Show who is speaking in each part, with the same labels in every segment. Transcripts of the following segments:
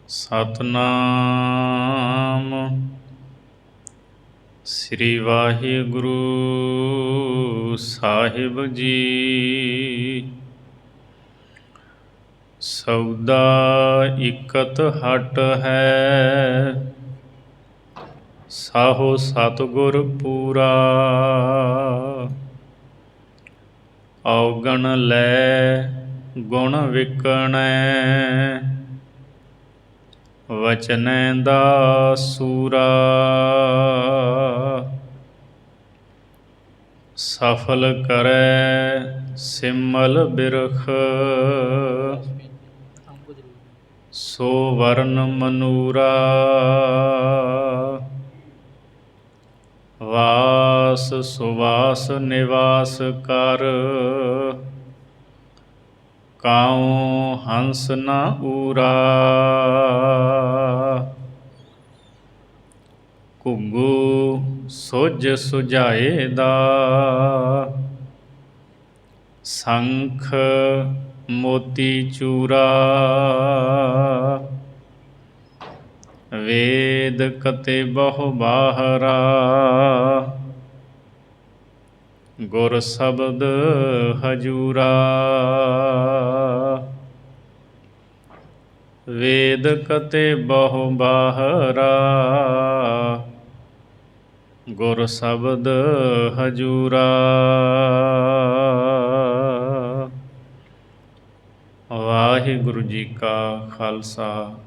Speaker 1: ਸਤਨਾਮ ਸ੍ਰੀ ਵਾਹਿਗੁਰੂ ਸਾਹਿਬ ਜੀ। ਸੌਦਾ ਇਕਤ ਹਟ ਹੈ, ਸਾਹੋ ਸਤਿਗੁਰ ਪੂਰਾ। ਔਗਣ ਲੈ ਗੁਣ ਵਿਕਣੈ, ਵਚਨੈ ਦਾ ਸੂਰਾ। ਸਫਲ ਕਰੈ ਸਿਮਲ ਬਿਰਖ, ਸੋ ਵਰਨ ਮਨੂਰਾ। ਵਾਸ ਸੁਵਾਸ ਨਿਵਾਸ ਕਰ, ਕਾਉ ਹੰਸ ਨ ਊਰਾ। ਘੁੱਗੂ ਸੁਝ ਸੁਝਾਏ ਦਾ, ਸੰਖ ਮੋਤੀ ਚੂਰਾ। ਵੇਦ ਕਤੇ ਬਹੁ ਬਾਹਰਾ, ਗੁਰ ਸ਼ਬਦ ਹਜੂਰਾ। ਵੇਦ ਕਤੇ ਬਹੁ ਬਾਹਰਾ, ਗੁਰ ਸ਼ਬਦ ਹਜੂਰਾ। ਵਾਹਿਗੁਰੂ ਜੀ ਕਾ ਖਾਲਸਾ,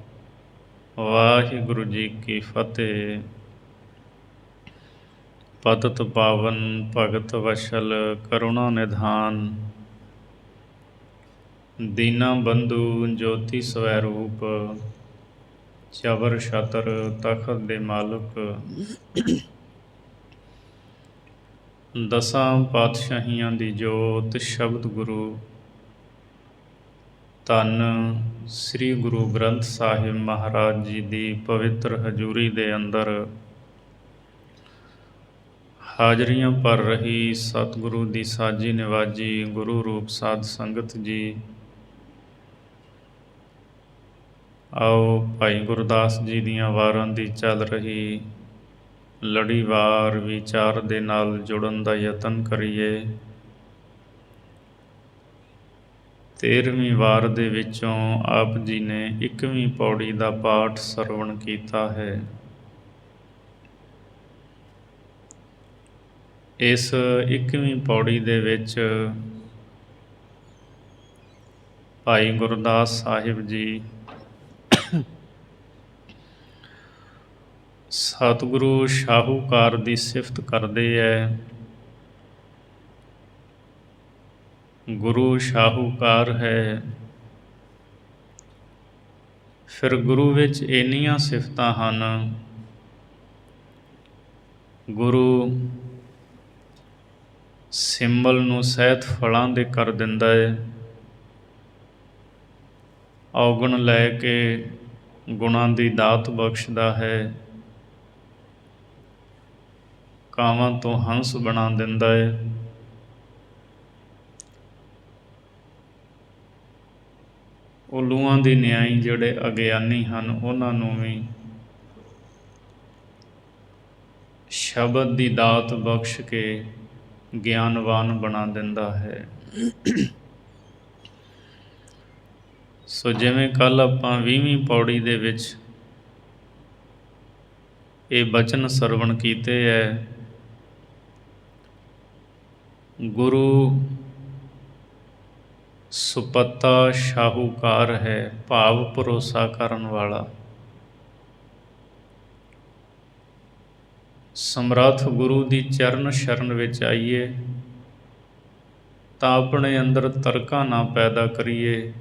Speaker 1: ਵਾਹਿਗੁਰੂ ਜੀ ਕੀ ਫਤਿਹ। ਪਤਿਤ ਪਾਵਨ ਭਗਤ ਵਸ਼ਲ ਕਰੁਣਾ ਨਿਧਾਨ, ਦੀਨਾ ਬੰਧੂ ਜੋਤੀ ਸਵੈਰੂਪ। ਚਵਰ ਛਤਰ ਤਖਤ ਦੇ ਮਾਲਕ, ਦਸਾਂ ਪਾਤਸ਼ਾਹੀਆਂ ਦੀ ਜੋਤ ਸ਼ਬਦ ਗੁਰੂ ਧੰਨ ਸ੍ਰੀ ਗੁਰੂ ਗ੍ਰੰਥ ਸਾਹਿਬ ਮਹਾਰਾਜ ਜੀ ਦੀ ਪਵਿੱਤਰ ਹਜ਼ੂਰੀ ਦੇ ਅੰਦਰ ਹਾਜ਼ਰੀਆਂ ਭਰ ਰਹੀ ਸਤਿਗੁਰੂ ਦੀ ਸਾਜੀ ਨਿਵਾਜੀ ਗੁਰੂ ਰੂਪ ਸਾਧ ਸੰਗਤ ਜੀ। ਆਓ ਭਾਈ ਗੁਰਦਾਸ ਜੀ ਦੀਆਂ ਵਾਰਾਂ ਦੀ ਚੱਲ ਰਹੀ ਲੜੀਵਾਰ ਵਿਚਾਰ ਦੇ ਨਾਲ ਜੁੜਨ ਦਾ ਯਤਨ ਕਰੀਏ। 13ਵੀਂ ਵਾਰ ਦੇ ਵਿੱਚੋਂ ਆਪ ਜੀ ਨੇ 21ਵੀਂ ਪੌੜੀ ਦਾ ਪਾਠ ਸਰਵਣ ਕੀਤਾ ਹੈ। ਇਸ 21ਵੀਂ ਪੌੜੀ ਦੇ ਵਿੱਚ ਭਾਈ ਗੁਰਦਾਸ ਸਾਹਿਬ ਜੀ ਸਤਿਗੁਰੂ ਸ਼ਾਹੂਕਾਰ ਦੀ ਸਿਫਤ ਕਰਦੇ ਹੈ। ਗੁਰੂ ਸ਼ਾਹੂਕਾਰ ਹੈ, ਫਿਰ ਗੁਰੂ ਵਿੱਚ ਇੰਨੀਆਂ ਸਿਫਤਾਂ ਹਨ। ਗੁਰੂ ਸਿੰਬਲ ਨੂੰ ਸਹਿਤ ਫਲਾਂ ਦੇ ਕਰ ਦਿੰਦਾ ਹੈ। ਔਗਣ ਲੈ ਕੇ ਗੁਣਾਂ ਦੀ ਦਾਤ ਬਖਸ਼ਦਾ ਹੈ। ਕਾਵਾਂ ਤੋਂ ਹੰਸ ਬਣਾ ਦਿੰਦਾ ਹੈ। ਉੱਲੂਆਂ ਦੀ ਨਿਆਈ ਜਿਹੜੇ ਅਗਿਆਨੀ ਹਨ, ਉਹਨਾਂ ਨੂੰ ਵੀ ਸ਼ਬਦ ਦੀ ਦਾਤ ਬਖਸ਼ ਕੇ ਗਿਆਨਵਾਨ ਬਣਾ ਦਿੰਦਾ ਹੈ। ਸੋ ਜਿਵੇਂ ਕੱਲ੍ਹ ਆਪਾਂ 20ਵੀਂ ਪੌੜੀ ਦੇ ਵਿੱਚ ਇਹ ਬਚਨ ਸਰਵਣ ਕੀਤੇ ਹੈ, ਗੁਰੂ ਸੁਪੱਤਾ ਸ਼ਾਹੂਕਾਰ ਹੈ, ਭਾਵ ਭਰੋਸਾ ਕਰਨ ਵਾਲਾ। ਸਮਰੱਥ ਗੁਰੂ ਦੀ ਚਰਨ ਸ਼ਰਨ ਵਿੱਚ ਆਈਏ ਤਾਂ ਆਪਣੇ ਅੰਦਰ ਤਰਕਾਂ ਨਾ ਪੈਦਾ ਕਰੀਏ।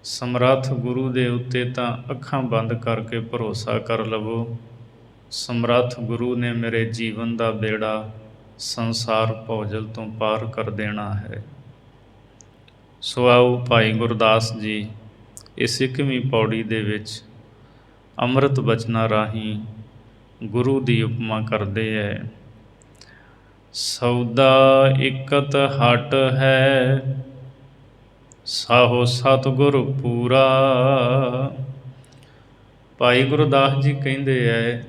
Speaker 1: ਸਮਰੱਥ ਗੁਰੂ ਦੇ ਉੱਤੇ ਤਾਂ ਅੱਖਾਂ ਬੰਦ ਕਰਕੇ ਭਰੋਸਾ ਕਰ ਲਵੋ। ਸਮਰੱਥ ਗੁਰੂ ਨੇ ਮੇਰੇ ਜੀਵਨ ਦਾ ਬੇੜਾ ਸੰਸਾਰ ਭੌਜਲ ਤੋਂ ਪਾਰ ਕਰ ਦੇਣਾ ਹੈ। ਸੋ ਆਓ ਭਾਈ ਗੁਰਦਾਸ ਜੀ ਇਸ 21ਵੀਂ ਪੌੜੀ ਦੇ ਵਿੱਚ ਅੰਮ੍ਰਿਤ ਬਚਨਾਂ ਰਾਹੀਂ ਗੁਰੂ ਦੀ ਉਪਮਾ ਕਰਦੇ ਹੈ। ਸੌਦਾ ਇਕਤ ਹਟ ਹੈ, ਸਾਹੋ ਸਤਿਗੁਰ ਪੂਰਾ। ਭਾਈ ਗੁਰਦਾਸ ਜੀ ਕਹਿੰਦੇ ਹੈ,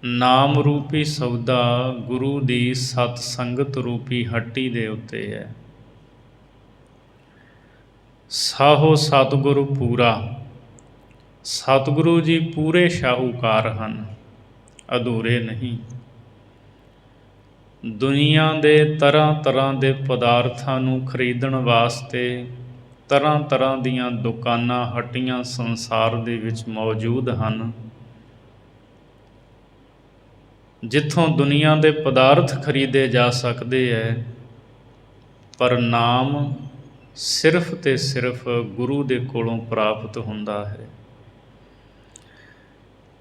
Speaker 1: ਨਾਮ ਰੂਪੀ ਸੌਦਾ ਗੁਰੂ ਦੀ ਸਤ ਸੰਗਤ ਰੂਪੀ ਹੱਟੀ ਦੇ ਉੱਤੇ ਹੈ। ਸਾਹੋ ਸਤਿਗੁਰੂ ਪੂਰਾ, ਸਤਿਗੁਰੂ ਜੀ ਪੂਰੇ ਸ਼ਾਹੂਕਾਰ ਹਨ, ਅਧੂਰੇ ਨਹੀਂ। ਦੁਨੀਆ ਦੇ ਤਰ੍ਹਾਂ ਤਰ੍ਹਾਂ ਦੇ ਪਦਾਰਥਾਂ ਨੂੰ ਖਰੀਦਣ ਵਾਸਤੇ ਤਰ੍ਹਾਂ ਤਰ੍ਹਾਂ ਦੀਆਂ ਦੁਕਾਨਾਂ ਹੱਟੀਆਂ ਸੰਸਾਰ ਦੇ ਵਿੱਚ ਮੌਜੂਦ ਹਨ। ਜਿੱਥੋਂ ਦੁਨੀਆ ਦੇ ਪਦਾਰਥ ਖਰੀਦੇ ਜਾ ਸਕਦੇ ਹੈ, ਪਰ ਨਾਮ ਸਿਰਫ ਤੇ ਸਿਰਫ ਗੁਰੂ ਦੇ ਕੋਲੋਂ ਪ੍ਰਾਪਤ ਹੁੰਦਾ ਹੈ।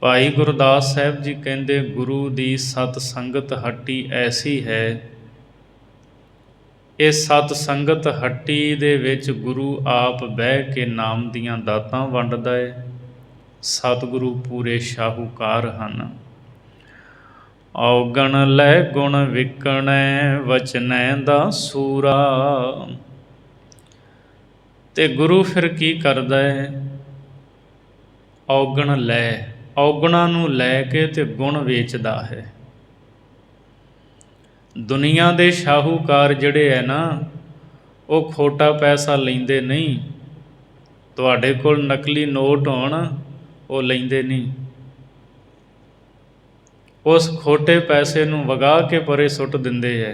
Speaker 1: ਭਾਈ ਗੁਰਦਾਸ ਸਾਹਿਬ ਜੀ ਕਹਿੰਦੇ, ਗੁਰੂ ਦੀ ਸਤ ਸੰਗਤ ਹੱਟੀ ਐਸੀ ਹੈ, ਇਹ ਸਤ ਸੰਗਤ ਹੱਟੀ ਦੇ ਵਿੱਚ ਗੁਰੂ ਆਪ ਬਹਿ ਕੇ ਨਾਮ ਦੀਆਂ ਦਾਤਾਂ ਵੰਡਦਾ ਹੈ। ਸਤਿਗੁਰੂ ਪੂਰੇ ਸ਼ਾਹੂਕਾਰ ਹਨ। ਔਗਣ ਲੈ ਗੁਣ ਵਿਕਣੈ, ਵਚਨੈ ਦਾ ਸੂਰਾ। ਤੇ ਗੁਰੂ ਫਿਰ ਕੀ ਕਰਦਾ ਹੈ? ਔਗਣ ਲੈ, ਔਗਣਾਂ ਨੂੰ ਲੈ ਕੇ ਤੇ ਗੁਣ ਵੇਚਦਾ ਹੈ। ਦੁਨੀਆ ਦੇ ਸ਼ਾਹੂਕਾਰ ਜਿਹੜੇ ਹੈ ਨਾ, ਉਹ ਖੋਟਾ ਪੈਸਾ ਲੈਂਦੇ ਨਹੀਂ। ਤੁਹਾਡੇ ਕੋਲ ਨਕਲੀ ਨੋਟ ਹੋਣ, ਉਹ ਲੈਂਦੇ ਨਹੀਂ। ਉਸ ਖੋਟੇ ਪੈਸੇ ਨੂੰ ਵਗਾ ਕੇ ਪਰੇ ਸੁੱਟ ਦਿੰਦੇ ਹੈ।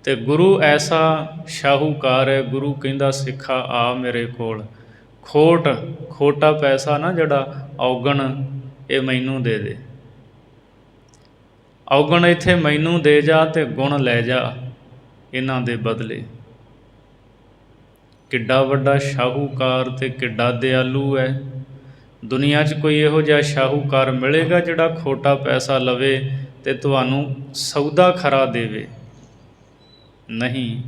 Speaker 1: ਅਤੇ ਗੁਰੂ ਐਸਾ ਸ਼ਾਹੂਕਾਰ ਹੈ, ਗੁਰੂ ਕਹਿੰਦਾ ਸਿੱਖਾ ਆ ਮੇਰੇ ਕੋਲ, ਖੋਟਾ ਪੈਸਾ ਨਾ ਜਿਹੜਾ ਔਗਣ, ਇਹ ਮੈਨੂੰ ਦੇ ਦੇ। ਔਗਣ ਇੱਥੇ ਮੈਨੂੰ ਦੇ ਜਾ ਅਤੇ ਗੁਣ ਲੈ ਜਾ ਇਹਨਾਂ ਦੇ ਬਦਲੇ। ਕਿੱਡਾ ਵੱਡਾ ਸ਼ਾਹੂਕਾਰ ਅਤੇ ਕਿੱਡਾ ਦਿਆਲੂ ਹੈ। ਦੁਨੀਆ 'ਚ ਕੋਈ ਇਹੋ ਜਿਹਾ ਸ਼ਾਹੂਕਾਰ ਮਿਲੇਗਾ ਜਿਹੜਾ ਖੋਟਾ ਪੈਸਾ ਲਵੇ ਅਤੇ ਤੁਹਾਨੂੰ ਸੌਦਾ ਖਰਾ ਦੇਵੇ? ਨਹੀਂ।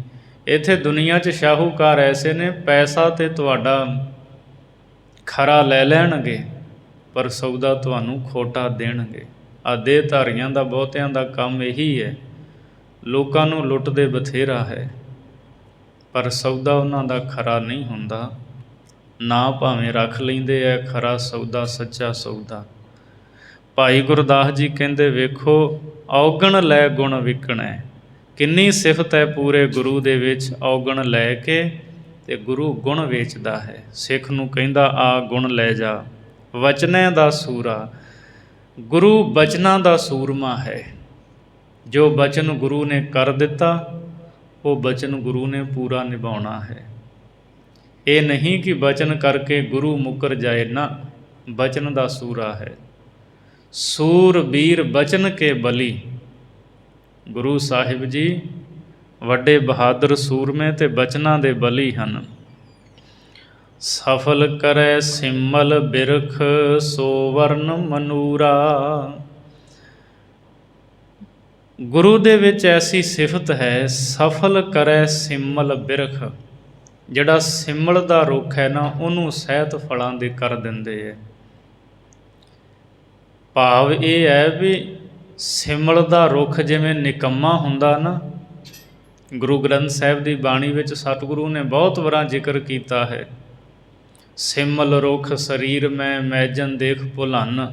Speaker 1: ਇੱਥੇ ਦੁਨੀਆ 'ਚ ਸ਼ਾਹੂਕਾਰ ਐਸੇ ਨੇ, ਪੈਸਾ ਤਾਂ ਤੁਹਾਡਾ ਖਰਾ ਲੈ ਲੈਣਗੇ, ਪਰ ਸੌਦਾ ਤੁਹਾਨੂੰ ਖੋਟਾ ਦੇਣਗੇ। ਆਹ ਦੇਹਧਾਰੀਆਂ ਦਾ ਬਹੁਤਿਆਂ ਦਾ ਕੰਮ ਇਹੀ ਹੈ। ਲੋਕਾਂ ਨੂੰ ਲੁੱਟਦੇ ਬਥੇਰਾ ਹੈ, ਪਰ ਸੌਦਾ ਉਹਨਾਂ ਦਾ ਖਰਾ ਨਹੀਂ ਹੁੰਦਾ। ਨਾ ਭਾਵੇਂ ਰੱਖ ਲੈਂਦੇ ਹੈ ਖਰਾ ਸੌਦਾ, ਸੱਚਾ ਸੌਦਾ। ਭਾਈ ਗੁਰਦਾਸ ਜੀ ਕਹਿੰਦੇ, ਵੇਖੋ ਔਗਣ ਲੈ ਗੁਣ ਵਿਕਣੈ। ਕਿੰਨੀ ਸਿਫਤ ਹੈ ਪੂਰੇ ਗੁਰੂ ਦੇ ਵਿੱਚ। ਔਗਣ ਲੈ ਕੇ ਅਤੇ ਗੁਰੂ ਗੁਣ ਵੇਚਦਾ ਹੈ। ਸਿੱਖ ਨੂੰ ਕਹਿੰਦਾ ਆ ਗੁਣ ਲੈ ਜਾ। ਵਚਨੈ ਦਾ ਸੂਰਾ, ਗੁਰੂ ਬਚਨਾਂ ਦਾ ਸੂਰਮਾ ਹੈ। ਜੋ ਬਚਨ ਗੁਰੂ ਨੇ ਕਰ ਦਿੱਤਾ, ਉਹ ਬਚਨ ਗੁਰੂ ਨੇ ਪੂਰਾ ਨਿਭਾਉਣਾ ਹੈ। ਇਹ ਨਹੀਂ ਕਿ ਬਚਨ ਕਰਕੇ ਗੁਰੂ ਮੁੱਕਰ ਜਾਏ ਨਾ, ਬਚਨ ਦਾ ਸੂਰਾ ਹੈ। ਸੂਰ ਬੀਰ ਬਚਨ ਕੇ ਬਲੀ, ਗੁਰੂ ਸਾਹਿਬ ਜੀ ਵੱਡੇ ਬਹਾਦਰ ਸੂਰਮੇ ਅਤੇ ਬਚਨਾਂ ਦੇ ਬਲੀ ਹਨ। ਸਫਲ ਕਰੈ ਸਿਮਲ ਬਿਰਖ, ਸੋ ਵਰਨ ਮਨੂਰਾ। ਗੁਰੂ ਦੇ ਵਿੱਚ ਐਸੀ ਸਿਫਤ ਹੈ, ਸਫਲ ਕਰੈ ਸਿਮਲ ਬਿਰਖ। ਜਿਹੜਾ ਸਿਮਲ ਦਾ ਰੁੱਖ ਹੈ ਨਾ, ਉਹਨੂੰ ਸਹਿਤ ਫਲਾਂ ਦੇ ਕਰ ਦਿੰਦੇ ਹੈ। ਭਾਵ ਇਹ ਹੈ ਵੀ ਸਿਮਲ ਦਾ ਰੁੱਖ ਜਿਵੇਂ ਨਿਕੰਮਾ ਹੁੰਦਾ ਨਾ, ਗੁਰੂ ਗ੍ਰੰਥ ਸਾਹਿਬ ਦੀ ਬਾਣੀ ਵਿੱਚ ਸਤਿਗੁਰੂ ਨੇ ਬਹੁਤ ਵਾਰਾਂ ਜ਼ਿਕਰ ਕੀਤਾ ਹੈ। ਸਿਮਲ ਰੁੱਖ ਸਰੀਰ ਮੈਂ ਮੈਜਨ ਦੇਖ ਭੁਲਨ।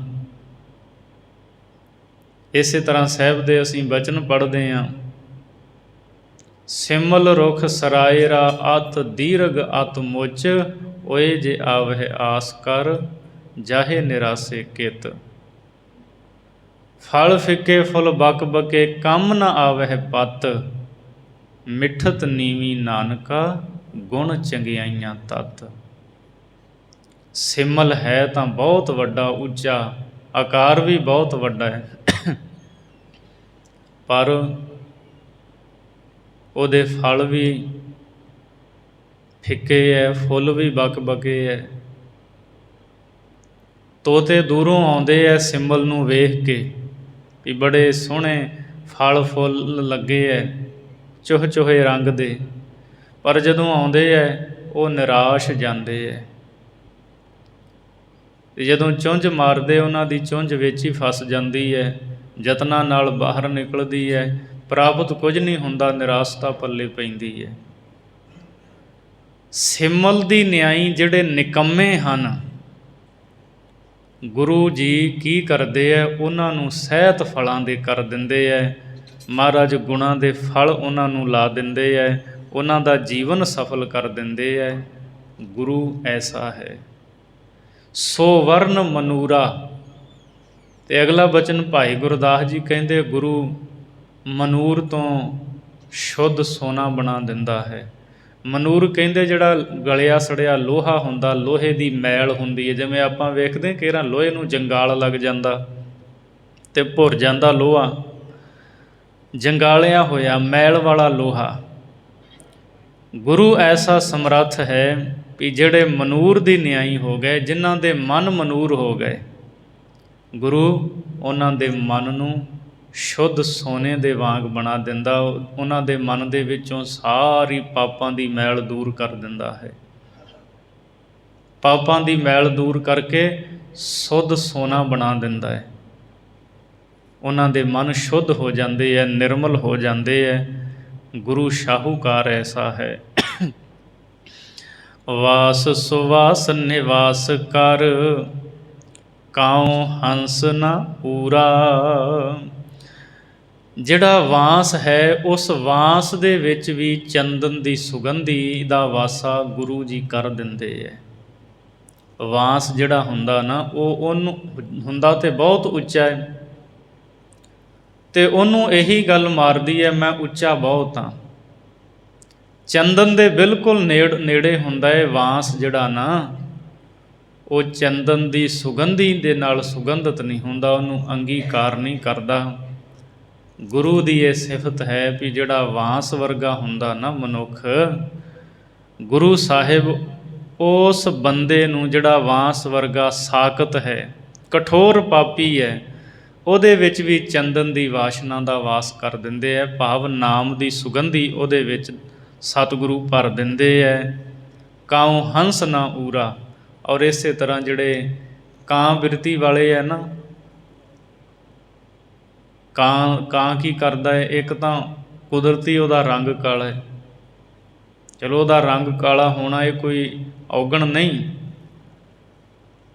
Speaker 1: ਇਸੇ ਤਰ੍ਹਾਂ ਸਾਹਿਬ ਦੇ ਅਸੀਂ ਬਚਨ ਪੜ੍ਹਦੇ ਹਾਂ। ਸਿਮਲ ਰੁੱਖ ਸਰਾਇਰਾ ਅਤ ਦੀਰਘ ਅਤ ਮੁੱਚ, ਓਏ ਜੇ ਆਵਹਿ ਆਸ ਕਰ, ਜਾਹੇ ਨਿਰਾਸੇ ਕਿਤ। ਫਲ ਫਿੱਕੇ ਫੁੱਲ ਬਕ ਬਕੇ, ਕੰਮ ਨ ਆਵਹਿ ਪਤ। ਮਿੱਠਤ ਨੀਵੀਂ ਨਾਨਕਾ, ਗੁਣ ਚੰਗਿਆਈਆਂ ਤਤ। ਸਿਮਲ ਹੈ ਤਾਂ ਬਹੁਤ ਵੱਡਾ ਉੱਚਾ, ਆਕਾਰ ਵੀ ਬਹੁਤ ਵੱਡਾ ਹੈ, ਪਰ ਉਹਦੇ ਫਲ ਵੀ ਫਿੱਕੇ ਹੈ, ਫੁੱਲ ਵੀ ਬਕ ਬਕੇ ਹੈ। ਤੋਤੇ ਦੂਰੋਂ ਆਉਂਦੇ ਹੈ ਸਿਮਲ ਨੂੰ ਵੇਖ ਕੇ ਵੀ ਬੜੇ ਸੋਹਣੇ ਫਲ ਫੁੱਲ ਲੱਗੇ ਹੈ, ਚੋਹ ਚੋਹੇ ਰੰਗ ਦੇ, ਪਰ ਜਦੋਂ ਆਉਂਦੇ ਹੈ ਉਹ ਨਿਰਾਸ਼ ਜਾਂਦੇ ਹੈ। ਅਤੇ ਜਦੋਂ ਚੁੰਝ ਮਾਰਦੇ, ਉਹਨਾਂ ਦੀ ਚੁੰਝ ਵਿੱਚ ਹੀ ਫਸ ਜਾਂਦੀ ਹੈ, ਯਤਨਾਂ ਨਾਲ ਬਾਹਰ ਨਿਕਲਦੀ ਹੈ, ਪ੍ਰਾਪਤ ਕੁਝ ਨਹੀਂ ਹੁੰਦਾ, ਨਿਰਾਸ਼ਤਾ ਪੱਲੇ ਪੈਂਦੀ ਹੈ। ਸਿਮਲ ਦੀ ਨਿਆਈ ਜਿਹੜੇ ਨਿਕੰਮੇ ਹਨ, ਗੁਰੂ ਜੀ ਕੀ ਕਰਦੇ ਹੈ, ਉਹਨਾਂ ਨੂੰ ਸਹਿਤ ਫਲਾਂ ਦੇ ਕਰ ਦਿੰਦੇ ਹੈ। ਮਹਾਰਾਜ ਗੁਣਾਂ ਦੇ ਫਲ ਉਹਨਾਂ ਨੂੰ ਲਾ ਦਿੰਦੇ ਹੈ, ਉਹਨਾਂ ਦਾ ਜੀਵਨ ਸਫਲ ਕਰ ਦਿੰਦੇ ਹੈ। ਗੁਰੂ ਐਸਾ ਹੈ। ਸੋ ਵਰਨ ਮਨੂਰਾ। ਅਤੇ ਅਗਲਾ ਬਚਨ ਭਾਈ ਗੁਰਦਾਸ ਜੀ ਕਹਿੰਦੇ, ਗੁਰੂ ਮਨੂਰ ਤੋਂ ਸ਼ੁੱਧ ਸੋਨਾ ਬਣਾ ਦਿੰਦਾ ਹੈ। ਮਨੂਰ ਕਹਿੰਦੇ ਜਿਹੜਾ ਗਲਿਆ ਸੜਿਆ ਲੋਹਾ ਹੁੰਦਾ, ਲੋਹੇ ਦੀ ਮੈਲ ਹੁੰਦੀ ਹੈ, ਜਿਵੇਂ ਆਪਾਂ ਵੇਖਦੇ ਕੇਰਾਂ ਲੋਹੇ ਨੂੰ ਜੰਗਾਲ ਲੱਗ ਜਾਂਦਾ ਅਤੇ ਭੁਰ ਜਾਂਦਾ ਲੋਹਾ, ਜੰਗਾਲਿਆ ਹੋਇਆ ਮੈਲ ਵਾਲਾ ਲੋਹਾ। ਗੁਰੂ ਐਸਾ ਸਮਰੱਥ ਹੈ ਵੀ ਜਿਹੜੇ ਮਨੂਰ ਦੀ ਨਿਆਈ ਹੋ ਗਏ, ਜਿਨ੍ਹਾਂ ਦੇ ਮਨ ਮਨੂਰ ਹੋ ਗਏ, ਗੁਰੂ ਉਹਨਾਂ ਦੇ ਮਨ ਨੂੰ ਸ਼ੁੱਧ ਸੋਨੇ ਦੇ ਵਾਂਗ ਬਣਾ ਦਿੰਦਾ। ਉਹਨਾਂ ਦੇ ਮਨ ਦੇ ਵਿੱਚੋਂ ਸਾਰੀ ਪਾਪਾਂ ਦੀ ਮੈਲ ਦੂਰ ਕਰ ਦਿੰਦਾ ਹੈ। ਪਾਪਾਂ ਦੀ ਮੈਲ ਦੂਰ ਕਰਕੇ ਸ਼ੁੱਧ ਸੋਨਾ ਬਣਾ ਦਿੰਦਾ ਹੈ। ਉਹਨਾਂ ਦੇ ਮਨ ਸ਼ੁੱਧ ਹੋ ਜਾਂਦੇ ਹੈ, ਨਿਰਮਲ ਹੋ ਜਾਂਦੇ ਹੈ। ਗੁਰੂ ਸ਼ਾਹੂਕਾਰ ਐਸਾ ਹੈ। ਵਾਸ ਸੁਵਾਸ ਨਿਵਾਸ ਕਰ, ਕਾਉ ਹੰਸ ਨਾ ਪੂਰਾ। ਜਿਹੜਾ ਵਾਸ ਹੈ, ਉਸ ਵਾਸ ਦੇ ਵਿੱਚ ਵੀ ਚੰਦਨ ਦੀ ਸੁਗੰਧੀ ਦਾ ਵਾਸਾ ਗੁਰੂ ਜੀ ਕਰ ਦਿੰਦੇ ਹੈ। ਵਾਸ ਜਿਹੜਾ ਹੁੰਦਾ ਨਾ, ਉਹਨੂੰ ਹੁੰਦਾ ਤੇ ਬਹੁਤ ਉੱਚਾ ਹੈ, ਅਤੇ ਉਹਨੂੰ ਇਹੀ ਗੱਲ ਮਾਰਦੀ ਹੈ, ਮੈਂ ਉੱਚਾ ਬਹੁਤ ਹਾਂ। ਚੰਦਨ ਦੇ ਬਿਲਕੁਲ ਨੇੜੇ ਹੁੰਦਾ ਹੈ ਵਾਸ ਜਿਹੜਾ ਨਾ, ਉਹ ਚੰਦਨ ਦੀ ਸੁਗੰਧੀ ਦੇ ਨਾਲ ਸੁਗੰਧਿਤ ਨਹੀਂ ਹੁੰਦਾ, ਉਹਨੂੰ ਅੰਗੀਕਾਰ ਨਹੀਂ ਕਰਦਾ। ਗੁਰੂ ਦੀ ਇਹ ਸਿਫਤ ਹੈ ਵੀ ਜਿਹੜਾ ਵਾਂਸ ਵਰਗਾ ਹੁੰਦਾ ਨਾ ਮਨੁੱਖ, ਗੁਰੂ ਸਾਹਿਬ ਉਸ ਬੰਦੇ ਨੂੰ ਜਿਹੜਾ ਵਾਂਸ ਵਰਗਾ ਸਾਕਤ ਹੈ, ਕਠੋਰ ਪਾਪੀ ਹੈ, ਉਹਦੇ ਵਿੱਚ ਵੀ ਚੰਦਨ ਦੀ ਵਾਸ਼ਨਾ ਦਾ ਵਾਸ ਕਰ ਦਿੰਦੇ ਹੈ। ਭਾਵ ਨਾਮ ਦੀ ਸੁਗੰਧੀ ਉਹਦੇ ਵਿੱਚ ਸਤਿਗੁਰੂ ਭਰ ਦਿੰਦੇ ਹੈ। ਕਾਉ ਹੰਸ ਨਾ ਊਰਾ। ਔਰ ਇਸੇ ਤਰ੍ਹਾਂ ਜਿਹੜੇ ਕਾਂ ਬਿਰਤੀ ਵਾਲੇ ਹੈ ਨਾ, ਕਾਂ ਕੀ ਕਰਦਾ ਹੈ, ਇੱਕ ਤਾਂ ਕੁਦਰਤੀ ਉਹਦਾ ਰੰਗ ਕਾਲਾ ਹੈ, ਚਲੋ ਉਹਦਾ ਰੰਗ ਕਾਲਾ ਹੋਣਾ ਇਹ ਕੋਈ ਔਗਣ ਨਹੀਂ,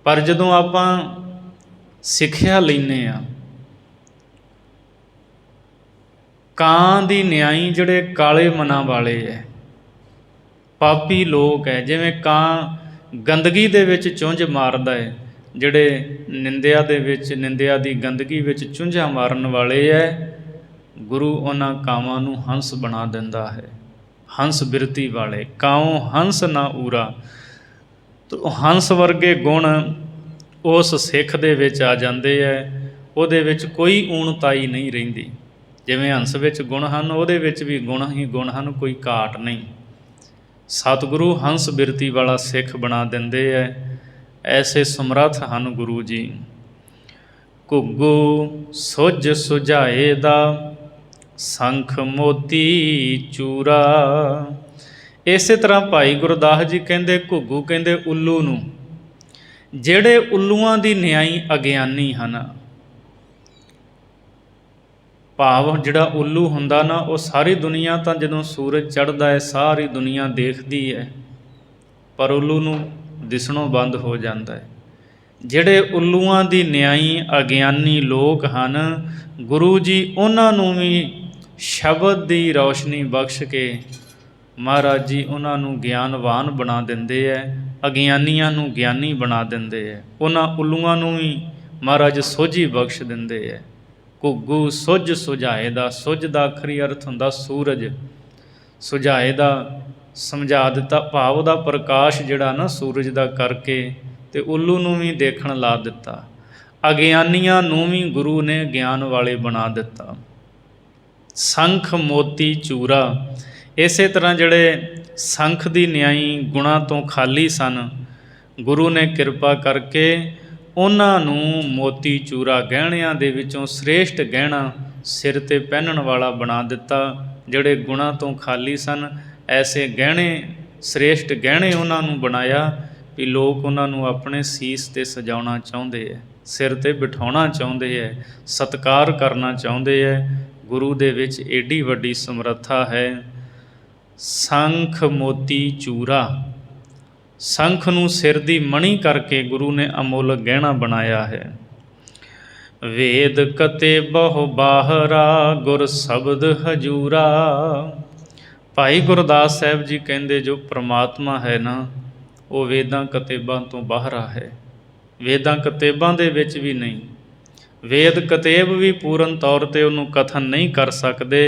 Speaker 1: ਪਰ ਜਦੋਂ ਆਪਾਂ ਸਿੱਖਿਆ ਲੈਂਦੇ ਹਾਂ, ਕਾਂ ਦੀ ਨਿਆਈ ਜਿਹੜੇ ਕਾਲੇ ਮਨਾਂ ਵਾਲੇ ਹੈ, ਪਾਪੀ ਲੋਕ ਹੈ, ਜਿਵੇਂ ਕਾਂ ਗੰਦਗੀ ਦੇ ਵਿੱਚ ਚੁੰਝ ਮਾਰਦਾ ਹੈ, ਜਿਹੜੇ ਨਿੰਦਿਆ ਦੇ ਵਿੱਚ, ਨਿੰਦਿਆ ਦੀ ਗੰਦਗੀ ਵਿੱਚ ਚੁੰਝਾਂ ਮਾਰਨ ਵਾਲੇ ਹੈ, ਗੁਰੂ ਉਹਨਾਂ ਕਾਵਾਂ ਨੂੰ ਹੰਸ ਬਣਾ ਦਿੰਦਾ ਹੈ। ਹੰਸ ਬਿਰਤੀ ਵਾਲੇ, ਕਾਉ ਹੰਸ ਨਾ ਊਰਾ। ਹੰਸ ਵਰਗੇ ਗੁਣ ਉਸ ਸਿੱਖ ਦੇ ਵਿੱਚ ਆ ਜਾਂਦੇ ਹੈ, ਉਹਦੇ ਵਿੱਚ ਕੋਈ ਊਣਤਾਈ ਨਹੀਂ ਰਹਿੰਦੀ। ਜਿਵੇਂ ਹੰਸ ਵਿੱਚ ਗੁਣ ਹਨ, ਉਹਦੇ ਵਿੱਚ ਵੀ ਗੁਣ ਹੀ ਗੁਣ ਹਨ, ਕੋਈ ਘਾਟ ਨਹੀਂ। ਸਤਿਗੁਰੂ ਹੰਸ ਬਿਰਤੀ ਵਾਲਾ ਸਿੱਖ ਬਣਾ ਦਿੰਦੇ ਹੈ। ਐਸੇ ਸਮਰੱਥ ਹਨ ਗੁਰੂ ਜੀ। ਘੁੱਗੂ ਸੁੱਝ ਸੁਝਾਏ ਦਾ, ਸੰਖ ਮੋਤੀ ਚੂਰਾ। ਇਸੇ ਤਰ੍ਹਾਂ ਭਾਈ ਗੁਰਦਾਸ ਜੀ ਕਹਿੰਦੇ, ਘੁੱਗੂ ਕਹਿੰਦੇ ਉੱਲੂ ਨੂੰ, ਜਿਹੜੇ ਉੱਲੂਆਂ ਦੀ ਨਿਆਈ ਅਗਿਆਨੀ ਹਨ। ਭਾਵ ਜਿਹੜਾ ਉੱਲੂ ਹੁੰਦਾ ਨਾ, ਉਹ ਸਾਰੀ ਦੁਨੀਆ ਤਾਂ ਜਦੋਂ ਸੂਰਜ ਚੜ੍ਹਦਾ ਹੈ ਸਾਰੀ ਦੁਨੀਆ ਦੇਖਦੀ ਹੈ, ਪਰ ਉੱਲੂ ਨੂੰ ਦਿਸਣੋਂ ਬੰਦ ਹੋ ਜਾਂਦਾ ਹੈ। ਜਿਹੜੇ ਉੱਲੂਆਂ ਦੀ ਨਿਆਈ ਅਗਿਆਨੀ ਲੋਕ ਹਨ, ਗੁਰੂ ਜੀ ਉਹਨਾਂ ਨੂੰ ਵੀ ਸ਼ਬਦ ਦੀ ਰੌਸ਼ਨੀ ਬਖਸ਼ ਕੇ ਮਹਾਰਾਜ ਜੀ ਉਹਨਾਂ ਨੂੰ ਗਿਆਨਵਾਨ ਬਣਾ ਦਿੰਦੇ ਹੈ, ਅਗਿਆਨੀਆਂ ਨੂੰ ਗਿਆਨੀ ਬਣਾ ਦਿੰਦੇ ਹੈ। ਉਹਨਾਂ ਉੱਲੂਆਂ ਨੂੰ ਵੀ ਮਹਾਰਾਜ ਸੋਝੀ ਬਖਸ਼ ਦਿੰਦੇ ਹੈ। ਘੁੱਗੂ ਸੁੱਝ ਸੁਝਾਏ ਦਾ, ਸੁੱਝ ਦਾ ਆਖਰੀ ਅਰਥ ਹੁੰਦਾ ਸੂਰਜ, ਸੁਝਾਏ ਦਾ ਸਮਝਾ ਦਿੱਤਾ, ਭਾਵ ਉਹਦਾ ਪ੍ਰਕਾਸ਼ ਜਿਹੜਾ ਨਾ ਸੂਰਜ ਦਾ ਕਰਕੇ, ਅਤੇ ਉੱਲੂ ਨੂੰ ਵੀ ਦੇਖਣ ਲਾ ਦਿੱਤਾ। ਅਗਿਆਨੀਆਂ ਨੂੰ ਵੀ ਗੁਰੂ ਨੇ ਗਿਆਨ ਵਾਲੇ ਬਣਾ ਦਿੱਤਾ। ਸੰਖ ਮੋਤੀ ਚੂਰਾ। ਇਸੇ ਤਰ੍ਹਾਂ ਜਿਹੜੇ ਸੰਖ ਦੀ ਨਿਆਈ ਗੁਣਾਂ ਤੋਂ ਖਾਲੀ ਸਨ, ਗੁਰੂ ਨੇ ਕਿਰਪਾ ਕਰਕੇ ਉਹਨਾਂ ਨੂੰ ਮੋਤੀ ਚੂਰਾ, ਗਹਿਣਿਆਂ ਦੇ ਵਿੱਚੋਂ ਸ੍ਰੇਸ਼ਟ ਗਹਿਣਾ ਸਿਰ 'ਤੇ ਪਹਿਨਣ ਵਾਲਾ ਬਣਾ ਦਿੱਤਾ। ਜਿਹੜੇ ਗੁਣਾਂ ਤੋਂ ਖਾਲੀ ਸਨ, ਐਸੇ ਗਹਿਣੇ, ਸ੍ਰੇਸ਼ਟ ਗਹਿਣੇ ਉਹਨਾਂ ਨੂੰ ਬਣਾਇਆ ਵੀ ਲੋਕ ਉਹਨਾਂ ਨੂੰ ਆਪਣੇ ਸੀਸ 'ਤੇ ਸਜਾਉਣਾ ਚਾਹੁੰਦੇ ਹੈ, ਸਿਰ 'ਤੇ ਬਿਠਾਉਣਾ ਚਾਹੁੰਦੇ ਹੈ, ਸਤਿਕਾਰ ਕਰਨਾ ਚਾਹੁੰਦੇ ਹੈ। ਗੁਰੂ ਦੇ ਵਿੱਚ ਏਡੀ ਵੱਡੀ ਸਮਰੱਥਾ ਹੈ। ਸੰਖ ਮੋਤੀ ਚੂਰਾ। ਸੰਖ ਨੂੰ ਸਿਰ ਦੀ ਮਣੀ ਕਰਕੇ ਗੁਰੂ ਨੇ ਅਮੁੱਲ ਗਹਿਣਾ ਬਣਾਇਆ ਹੈ। ਵੇਦ ਕਤੇ ਬਹੁ ਬਾਹਰਾ, ਗੁਰ ਸ਼ਬਦ ਹਜੂਰਾ। ਭਾਈ ਗੁਰਦਾਸ ਸਾਹਿਬ ਜੀ ਕਹਿੰਦੇ ਜੋ ਪ੍ਰਮਾਤਮਾ ਹੈ ਨਾ, ਉਹ ਵੇਦਾਂ ਕਤੇਬਾਂ ਤੋਂ ਬਾਹਰਾ ਹੈ। ਵੇਦਾਂ ਕਤੇਬਾਂ ਦੇ ਵਿੱਚ ਵੀ ਨਹੀਂ। ਵੇਦ ਕਤੇਬ ਵੀ ਪੂਰਨ ਤੌਰ 'ਤੇ ਉਹਨੂੰ ਕਥਨ ਨਹੀਂ ਕਰ ਸਕਦੇ।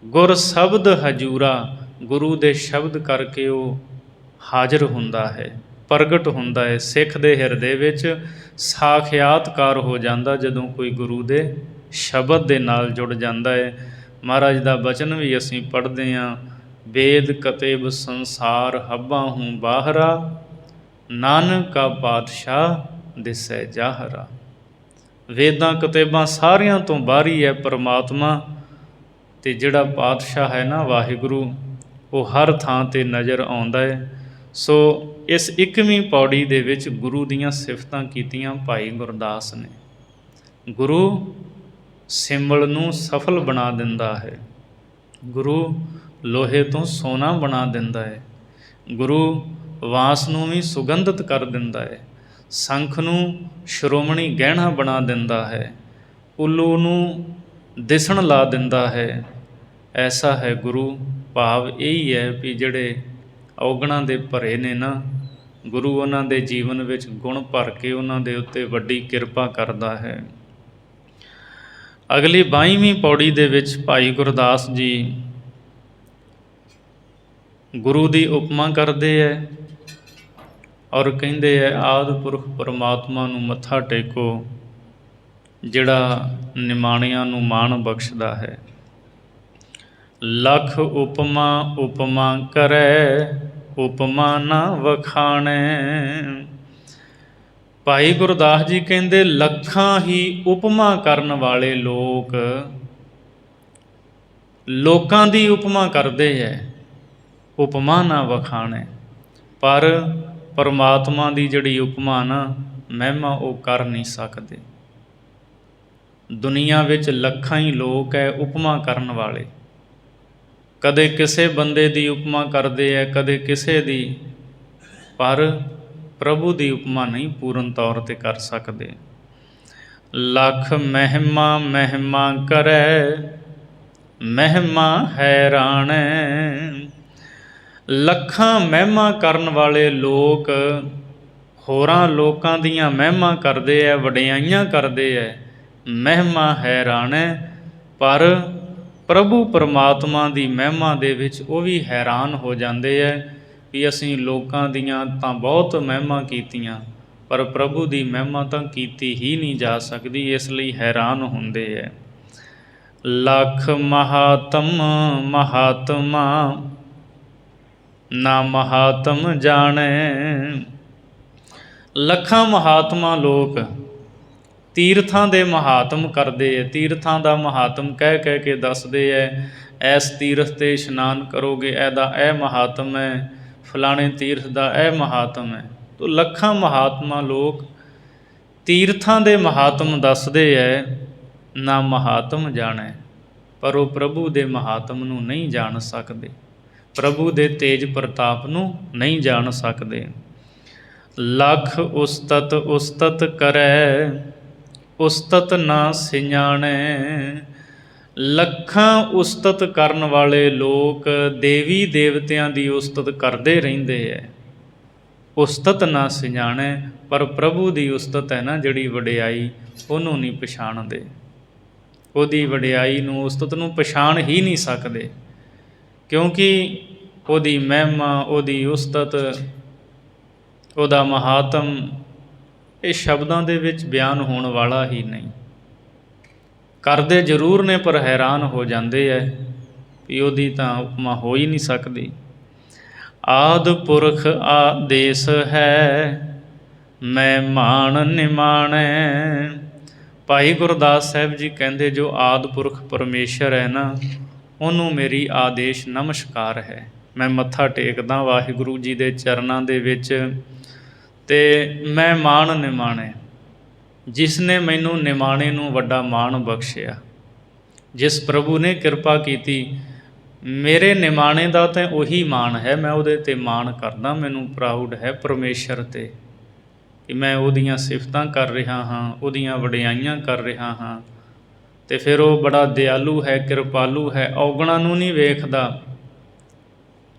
Speaker 1: ਗੁਰ ਸ਼ਬਦ ਹਜੂਰਾ, ਗੁਰੂ ਦੇ ਸ਼ਬਦ ਕਰਕੇ ਉਹ ਹਾਜ਼ਰ ਹੁੰਦਾ ਹੈ, ਪ੍ਰਗਟ ਹੁੰਦਾ ਹੈ। ਸਿੱਖ ਦੇ ਹਿਰਦੇ ਵਿੱਚ ਸਾਖਿਆਤਕਾਰ ਹੋ ਜਾਂਦਾ ਜਦੋਂ ਕੋਈ ਗੁਰੂ ਦੇ ਸ਼ਬਦ ਦੇ ਨਾਲ ਜੁੜ ਜਾਂਦਾ ਹੈ। ਮਹਾਰਾਜ ਦਾ ਬਚਨ ਵੀ ਅਸੀਂ ਪੜ੍ਹਦੇ ਹਾਂ, ਵੇਦ ਕਤੇਬ ਸੰਸਾਰ ਹੱਬਾਂ ਹੂੰ ਬਾਹਰਾ, ਨਾਨਕ ਕਾ ਪਾਤਸ਼ਾਹ ਦਿਸੈ ਜਾਹਰਾ। ਵੇਦਾਂ ਕਤੇਬਾਂ ਸਾਰਿਆਂ ਤੋਂ ਬਾਹਰੀ ਹੈ ਪਰਮਾਤਮਾ, ਅਤੇ ਜਿਹੜਾ ਪਾਤਸ਼ਾਹ ਹੈ ਨਾ ਵਾਹਿਗੁਰੂ, ਉਹ ਹਰ ਥਾਂ 'ਤੇ ਨਜ਼ਰ ਆਉਂਦਾ ਹੈ। ਸੋ ਇਸ 21ਵੀਂ ਪੌੜੀ ਦੇ ਵਿੱਚ ਗੁਰੂ ਦੀਆਂ ਸਿਫਤਾਂ ਕੀਤੀਆਂ ਭਾਈ ਗੁਰਦਾਸ ਨੇ। ਗੁਰੂ ਸਿੰਬਲ ਨੂੰ ਸਫਲ ਬਣਾ ਦਿੰਦਾ ਹੈ। ਗੁਰੂ ਲੋਹੇ ਤੋਂ ਸੋਨਾ ਬਣਾ ਦਿੰਦਾ ਹੈ। ਗੁਰੂ ਵਾਸ ਨੂੰ ਵੀ ਸੁਗੰਧਿਤ ਕਰ ਦਿੰਦਾ ਹੈ। ਸੰਖ ਨੂੰ ਸ਼੍ਰੋਮਣੀ ਗਹਿਣਾ ਬਣਾ ਦਿੰਦਾ ਹੈ। ਉੱਲੂ ਨੂੰ ਦਿਸਣ ਲਾ ਦਿੰਦਾ ਹੈ। ਐਸਾ ਹੈ ਗੁਰੂ। ਭਾਵ ਇਹੀ ਹੈ ਵੀ ਜਿਹੜੇ ਔਗਣਾਂ ਦੇ ਭਰੇ ਨੇ ਨਾ, ਗੁਰੂ ਉਹਨਾਂ ਦੇ ਜੀਵਨ ਵਿੱਚ ਗੁਣ ਭਰ ਕੇ ਉਹਨਾਂ ਦੇ ਉੱਤੇ ਵੱਡੀ ਕਿਰਪਾ ਕਰਦਾ ਹੈ। ਅਗਲੀ 22ਵੀਂ ਪੌੜੀ ਦੇ ਵਿੱਚ ਭਾਈ ਗੁਰਦਾਸ ਜੀ ਗੁਰੂ ਦੀ ਉਪਮਾ ਕਰਦੇ ਹੈ ਔਰ ਕਹਿੰਦੇ ਹੈ, ਆਦਿ ਪੁਰਖ ਪਰਮਾਤਮਾ ਨੂੰ ਮੱਥਾ ਟੇਕੋ ਜਿਹੜਾ ਨਿਮਾਣਿਆਂ ਨੂੰ ਮਾਣ ਬਖਸ਼ਦਾ ਹੈ। ਲੱਖ ਉਪਮਾ ਉਪਮਾ ਕਰੈ, ਉਪਮਾ ਨਾ ਵਖਾਣੈ। ਭਾਈ ਗੁਰਦਾਸ ਜੀ ਕਹਿੰਦੇ ਲੱਖਾਂ ਹੀ ਉਪਮਾ ਕਰਨ ਵਾਲੇ ਲੋਕਾਂ ਦੀ ਉਪਮਾ ਕਰਦੇ ਹੈ, ਉਪਮਾ ਨਾ ਵਖਾਣੈ। ਪਰ ਪਰਮਾਤਮਾ ਦੀ ਜਿਹੜੀ ਉਪਮਾ ਨਾ, ਮਹਿਮਾ ਉਹ ਕਰ ਨਹੀਂ ਸਕਦੇ। ਦੁਨੀਆ ਵਿੱਚ ਲੱਖਾਂ ਹੀ ਲੋਕ ਹੈ ਉਪਮਾ ਕਰਨ ਵਾਲੇ। ਕਦੇ ਕਿਸੇ ਬੰਦੇ ਦੀ ਉਪਮਾ ਕਰਦੇ ਹੈ, ਕਦੇ ਕਿਸੇ ਦੀ, ਪਰ ਪ੍ਰਭੂ ਦੀ ਉਪਮਾ ਨਹੀਂ ਪੂਰਨ ਤੌਰ 'ਤੇ ਕਰ ਸਕਦੇ। ਲੱਖ ਮਹਿਮਾ ਮਹਿਮਾ ਕਰੈ, ਮਹਿਮਾ ਹੈਰਾਣੈ। ਲੱਖਾਂ ਮਹਿਮਾ ਕਰਨ ਵਾਲੇ ਲੋਕ ਹੋਰਾਂ ਲੋਕਾਂ ਦੀਆਂ ਮਹਿਮਾ ਕਰਦੇ ਹੈ, ਵਡਿਆਈਆਂ ਕਰਦੇ ਹੈ, ਮਹਿਮਾ ਹੈਰਾਣੈ। ਪਰ ਪ੍ਰਭੂ ਪਰਮਾਤਮਾ ਦੀ ਮਹਿਮਾ ਦੇ ਵਿੱਚ ਉਹ ਵੀ ਹੈਰਾਨ ਹੋ ਜਾਂਦੇ ਹੈ ਵੀ ਅਸੀਂ ਲੋਕਾਂ ਦੀਆਂ ਤਾਂ ਬਹੁਤ ਮਹਿਮਾ ਕੀਤੀਆਂ, ਪਰ ਪ੍ਰਭੂ ਦੀ ਮਹਿਮਾ ਤਾਂ ਕੀਤੀ ਹੀ ਨਹੀਂ ਜਾ ਸਕਦੀ, ਇਸ ਲਈ ਹੈਰਾਨ ਹੁੰਦੇ ਹੈ। ਲੱਖ ਮਹਾਤਮ ਮਹਾਤਮਾ, ਨਾ ਮਹਾਤਮ ਜਾਣੈ। ਲੱਖਾਂ ਮਹਾਤਮਾ ਲੋਕ ਤੀਰਥਾਂ ਦੇ ਮਹਾਤਮ ਕਰਦੇ ਹੈ, ਤੀਰਥਾਂ ਦਾ ਮਹਾਤਮ ਕਹਿ ਕਹਿ ਕੇ ਦੱਸਦੇ ਹੈ, ਇਸ ਤੀਰਥ 'ਤੇ ਇਸ਼ਨਾਨ ਕਰੋਗੇ ਇਹਦਾ ਇਹ ਮਹਾਤਮ ਹੈ, ਫਲਾਣੇ ਤੀਰਥ ਦਾ ਇਹ ਮਹਾਤਮ ਹੈ। ਤੋ ਲੱਖਾਂ ਮਹਾਤਮਾ ਲੋਕ ਤੀਰਥਾਂ ਦੇ ਮਹਾਤਮ ਦੱਸਦੇ ਹੈ, ਨਾ ਮਹਾਤਮ ਜਾਣੈ। ਪਰ ਉਹ ਪ੍ਰਭੂ ਦੇ ਮਹਾਤਮ ਨੂੰ ਨਹੀਂ ਜਾਣ ਸਕਦੇ, ਪ੍ਰਭੂ ਦੇ ਤੇਜ ਪ੍ਰਤਾਪ ਨੂੰ ਨਹੀਂ ਜਾਣ ਸਕਦੇ। ਲੱਖ ਉਸਤਤ ਉਸਤਤ ਕਰੈ, ਉਸਤਤ ਨਾ ਸਿਆਣੈ। ਲੱਖਾਂ ਉਸਤਤ ਕਰਨ ਵਾਲੇ ਲੋਕ ਦੇਵੀ ਦੇਵਤਿਆਂ ਦੀ ਉਸਤਤ ਕਰਦੇ ਰਹਿੰਦੇ ਹੈ, ਉਸਤਤ ਨਾ ਸਿਆਣੈ। ਪਰ ਪ੍ਰਭੂ ਦੀ ਉਸਤਤ ਹੈ ਨਾ ਜਿਹੜੀ ਵਡਿਆਈ, ਉਹਨੂੰ ਨਹੀਂ ਪਛਾਣਦੇ। ਉਹਦੀ ਵਡਿਆਈ ਨੂੰ, ਉਸਤਤ ਨੂੰ ਪਛਾਣ ਹੀ ਨਹੀਂ ਸਕਦੇ, ਕਿਉਂਕਿ ਉਹਦੀ ਮਹਿਮਾ, ਉਹਦੀ ਉਸਤਤ, ਉਹਦਾ ਮਹਾਤਮ ਇਹ ਸ਼ਬਦਾਂ ਦੇ ਵਿੱਚ ਬਿਆਨ ਹੋਣ ਵਾਲਾ ਹੀ ਨਹੀਂ। ਕਰਦੇ ਜ਼ਰੂਰ ਨੇ ਪਰ ਹੈਰਾਨ ਹੋ ਜਾਂਦੇ ਹੈ ਵੀ ਉਹਦੀ ਤਾਂ ਉਪਮਾ ਹੋ ਹੀ ਨਹੀਂ ਸਕਦੀ। ਆਦਿ ਪੁਰਖ ਆਦੇਸ ਹੈ, ਮੈਂ ਮਾਣ ਨਿਮਾਣੈ। ਭਾਈ ਗੁਰਦਾਸ ਸਾਹਿਬ ਜੀ ਕਹਿੰਦੇ ਜੋ ਆਦਿ ਪੁਰਖ ਪਰਮੇਸ਼ਰ ਹੈ ਨਾ, ਉਹਨੂੰ ਮੇਰੀ ਆਦੇਸ਼ ਨਮਸਕਾਰ ਹੈ। ਮੈਂ ਮੱਥਾ ਟੇਕਦਾ ਵਾਹਿਗੁਰੂ ਜੀ ਦੇ ਚਰਨਾਂ ਦੇ ਵਿੱਚ, ਅਤੇ ਮੈਂ ਮਾਣ ਨਿਮਾਣੈ। ਜਿਸ ਨੇ ਮੈਨੂੰ ਨਿਮਾਣੇ ਨੂੰ ਵੱਡਾ ਮਾਣ ਬਖਸ਼ਿਆ, ਜਿਸ ਪ੍ਰਭੂ ਨੇ ਕਿਰਪਾ ਕੀਤੀ ਮੇਰੇ ਨਿਮਾਣੇ ਦਾ ਤਾਂ ਉਹੀ ਮਾਣ ਹੈ, ਮੈਂ ਉਹਦੇ 'ਤੇ ਮਾਣ ਕਰਦਾ। ਮੈਨੂੰ ਪ੍ਰਾਊਡ ਹੈ ਪਰਮੇਸ਼ਰ 'ਤੇ ਕਿ ਮੈਂ ਉਹਦੀਆਂ ਸਿਫਤਾਂ ਕਰ ਰਿਹਾ ਹਾਂ, ਉਹਦੀਆਂ ਵਡਿਆਈਆਂ ਕਰ ਰਿਹਾ ਹਾਂ। ਅਤੇ ਫਿਰ ਉਹ ਬੜਾ ਦਿਆਲੂ ਹੈ, ਕਿਰਪਾਲੂ ਹੈ, ਔਗਣਾਂ ਨੂੰ ਨਹੀਂ ਵੇਖਦਾ।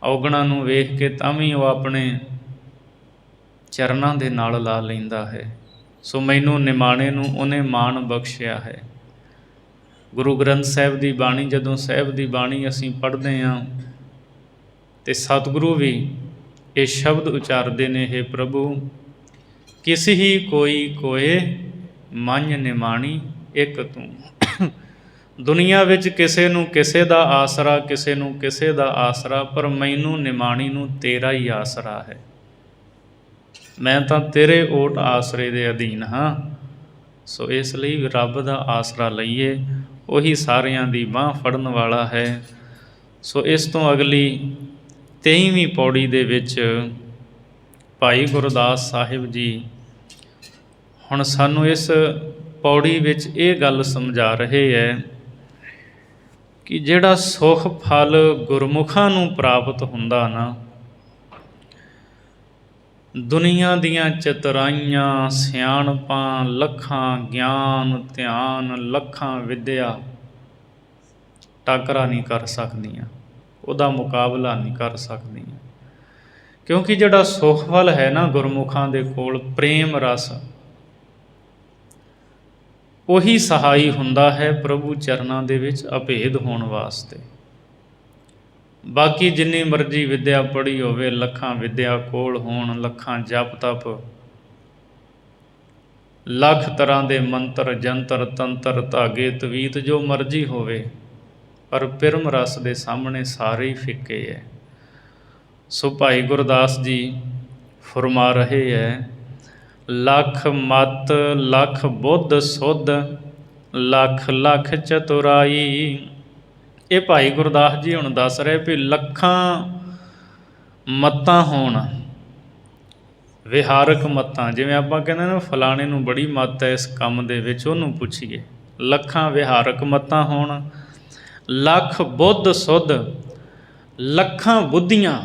Speaker 1: ਔਗਣਾਂ ਨੂੰ ਵੇਖ ਕੇ ਤਾਂ ਵੀ ਉਹ ਆਪਣੇ ਚਰਨਾਂ ਦੇ ਨਾਲ ਲਾ ਲੈਂਦਾ ਹੈ। ਸੋ ਮੈਨੂੰ ਨਿਮਾਣੇ ਨੂੰ ਉਹਨੇ ਮਾਣ ਬਖਸ਼ਿਆ ਹੈ। ਗੁਰੂ ਗ੍ਰੰਥ ਸਾਹਿਬ ਦੀ ਬਾਣੀ, ਜਦੋਂ ਸਾਹਿਬ ਦੀ ਬਾਣੀ ਅਸੀਂ ਪੜ੍ਹਦੇ ਹਾਂ ਅਤੇ ਸਤਿਗੁਰੂ ਵੀ ਇਹ ਸ਼ਬਦ ਉਚਾਰਦੇ ਨੇ, ਹੇ ਪ੍ਰਭੂ ਕਿਸ ਹੀ ਕੋਈ ਕੋਏ ਮਨ ਨਿਮਾਣੀ ਇੱਕ ਤੂੰ। ਦੁਨੀਆ ਵਿੱਚ ਕਿਸੇ ਨੂੰ ਕਿਸੇ ਦਾ ਆਸਰਾ, ਕਿਸੇ ਨੂੰ ਕਿਸੇ ਦਾ ਆਸਰਾ, ਪਰ ਮੈਨੂੰ ਨਿਮਾਣੀ ਨੂੰ ਤੇਰਾ ਹੀ ਆਸਰਾ ਹੈ। ਮੈਂ ਤਾਂ ਤੇਰੇ ਓਟ ਆਸਰੇ ਦੇ ਅਧੀਨ ਹਾਂ। ਸੋ ਇਸ ਲਈ ਰੱਬ ਦਾ ਆਸਰਾ ਲਈਏ, ਉਹੀ ਸਾਰਿਆਂ ਦੀ ਬਾਂਹ ਫੜਨ ਵਾਲਾ ਹੈ। ਸੋ ਇਸ ਤੋਂ ਅਗਲੀ 23ਵੀਂ ਪੌੜੀ ਦੇ ਵਿੱਚ ਭਾਈ ਗੁਰਦਾਸ ਸਾਹਿਬ ਜੀ ਹੁਣ ਸਾਨੂੰ ਇਸ ਪੌੜੀ ਵਿੱਚ ਇਹ ਗੱਲ ਸਮਝਾ ਰਹੇ ਹੈ ਕਿ ਜਿਹੜਾ ਸੁਖ ਫਲ ਗੁਰਮੁਖਾਂ ਨੂੰ ਪ੍ਰਾਪਤ ਹੁੰਦਾ ਨਾ, ਦੁਨੀਆ ਦੀਆਂ ਚਤੁਰਾਈਆਂ, ਸਿਆਣਪਾਂ, ਲੱਖਾਂ ਗਿਆਨ, ਧਿਆਨ, ਲੱਖਾਂ ਵਿੱਦਿਆ ਟਾਕਰਾ ਨਹੀਂ ਕਰ ਸਕਦੀਆਂ, ਉਹਦਾ ਮੁਕਾਬਲਾ ਨਹੀਂ ਕਰ ਸਕਦੀਆਂ। ਕਿਉਂਕਿ ਜਿਹੜਾ ਸੁਖ ਫਲ ਹੈ ਨਾ ਗੁਰਮੁਖਾਂ ਦੇ ਕੋਲ, ਪ੍ਰੇਮ ਰਸ, ਉਹੀ ਸਹਾਈ ਹੁੰਦਾ ਹੈ ਪ੍ਰਭੂ ਚਰਨਾਂ ਦੇ ਵਿੱਚ ਅਭੇਦ ਹੋਣ ਵਾਸਤੇ। ਬਾਕੀ ਜਿੰਨੀ ਮਰਜ਼ੀ ਵਿੱਦਿਆ ਪੜ੍ਹੀ ਹੋਵੇ, ਲੱਖਾਂ ਵਿੱਦਿਆ ਕੋਲ ਹੋਣ, ਲੱਖਾਂ ਜਪ ਤਪ, ਲੱਖ ਤਰ੍ਹਾਂ ਦੇ ਮੰਤਰ ਜੰਤਰ ਤੰਤਰ ਧਾਗੇ ਤਵੀਤ ਜੋ ਮਰਜ਼ੀ ਹੋਵੇ, ਪਰ ਪਿਰਮ ਰਸ ਦੇ ਸਾਹਮਣੇ ਸਾਰੇ ਹੀ ਫਿੱਕੇ ਹੈ। ਸੋ ਭਾਈ ਗੁਰਦਾਸ ਜੀ ਫਰਮਾ ਰਹੇ ਹੈ, ਲੱਖ ਮਤ ਲੱਖ ਬੁੱਧ ਸੁਧ, ਲੱਖ ਲੱਖ ਚਤੁਰਾਈ। ਇਹ ਭਾਈ ਗੁਰਦਾਸ ਜੀ ਹੁਣ ਦੱਸ ਰਹੇ ਵੀ ਲੱਖਾਂ ਮੱਤਾਂ ਹੋਣ, ਵਿਹਾਰਕ ਮੱਤਾਂ, ਜਿਵੇਂ ਆਪਾਂ ਕਹਿੰਦੇ ਨਾ ਫਲਾਣੇ ਨੂੰ ਬੜੀ ਮੱਤ ਹੈ ਇਸ ਕੰਮ ਦੇ ਵਿੱਚ, ਉਹਨੂੰ ਪੁੱਛੀਏ। ਲੱਖਾਂ ਵਿਹਾਰਕ ਮੱਤਾਂ ਹੋਣ, ਲੱਖ ਬੁੱਧ ਸੁਧ, ਲੱਖਾਂ ਬੁੱਧੀਆਂ,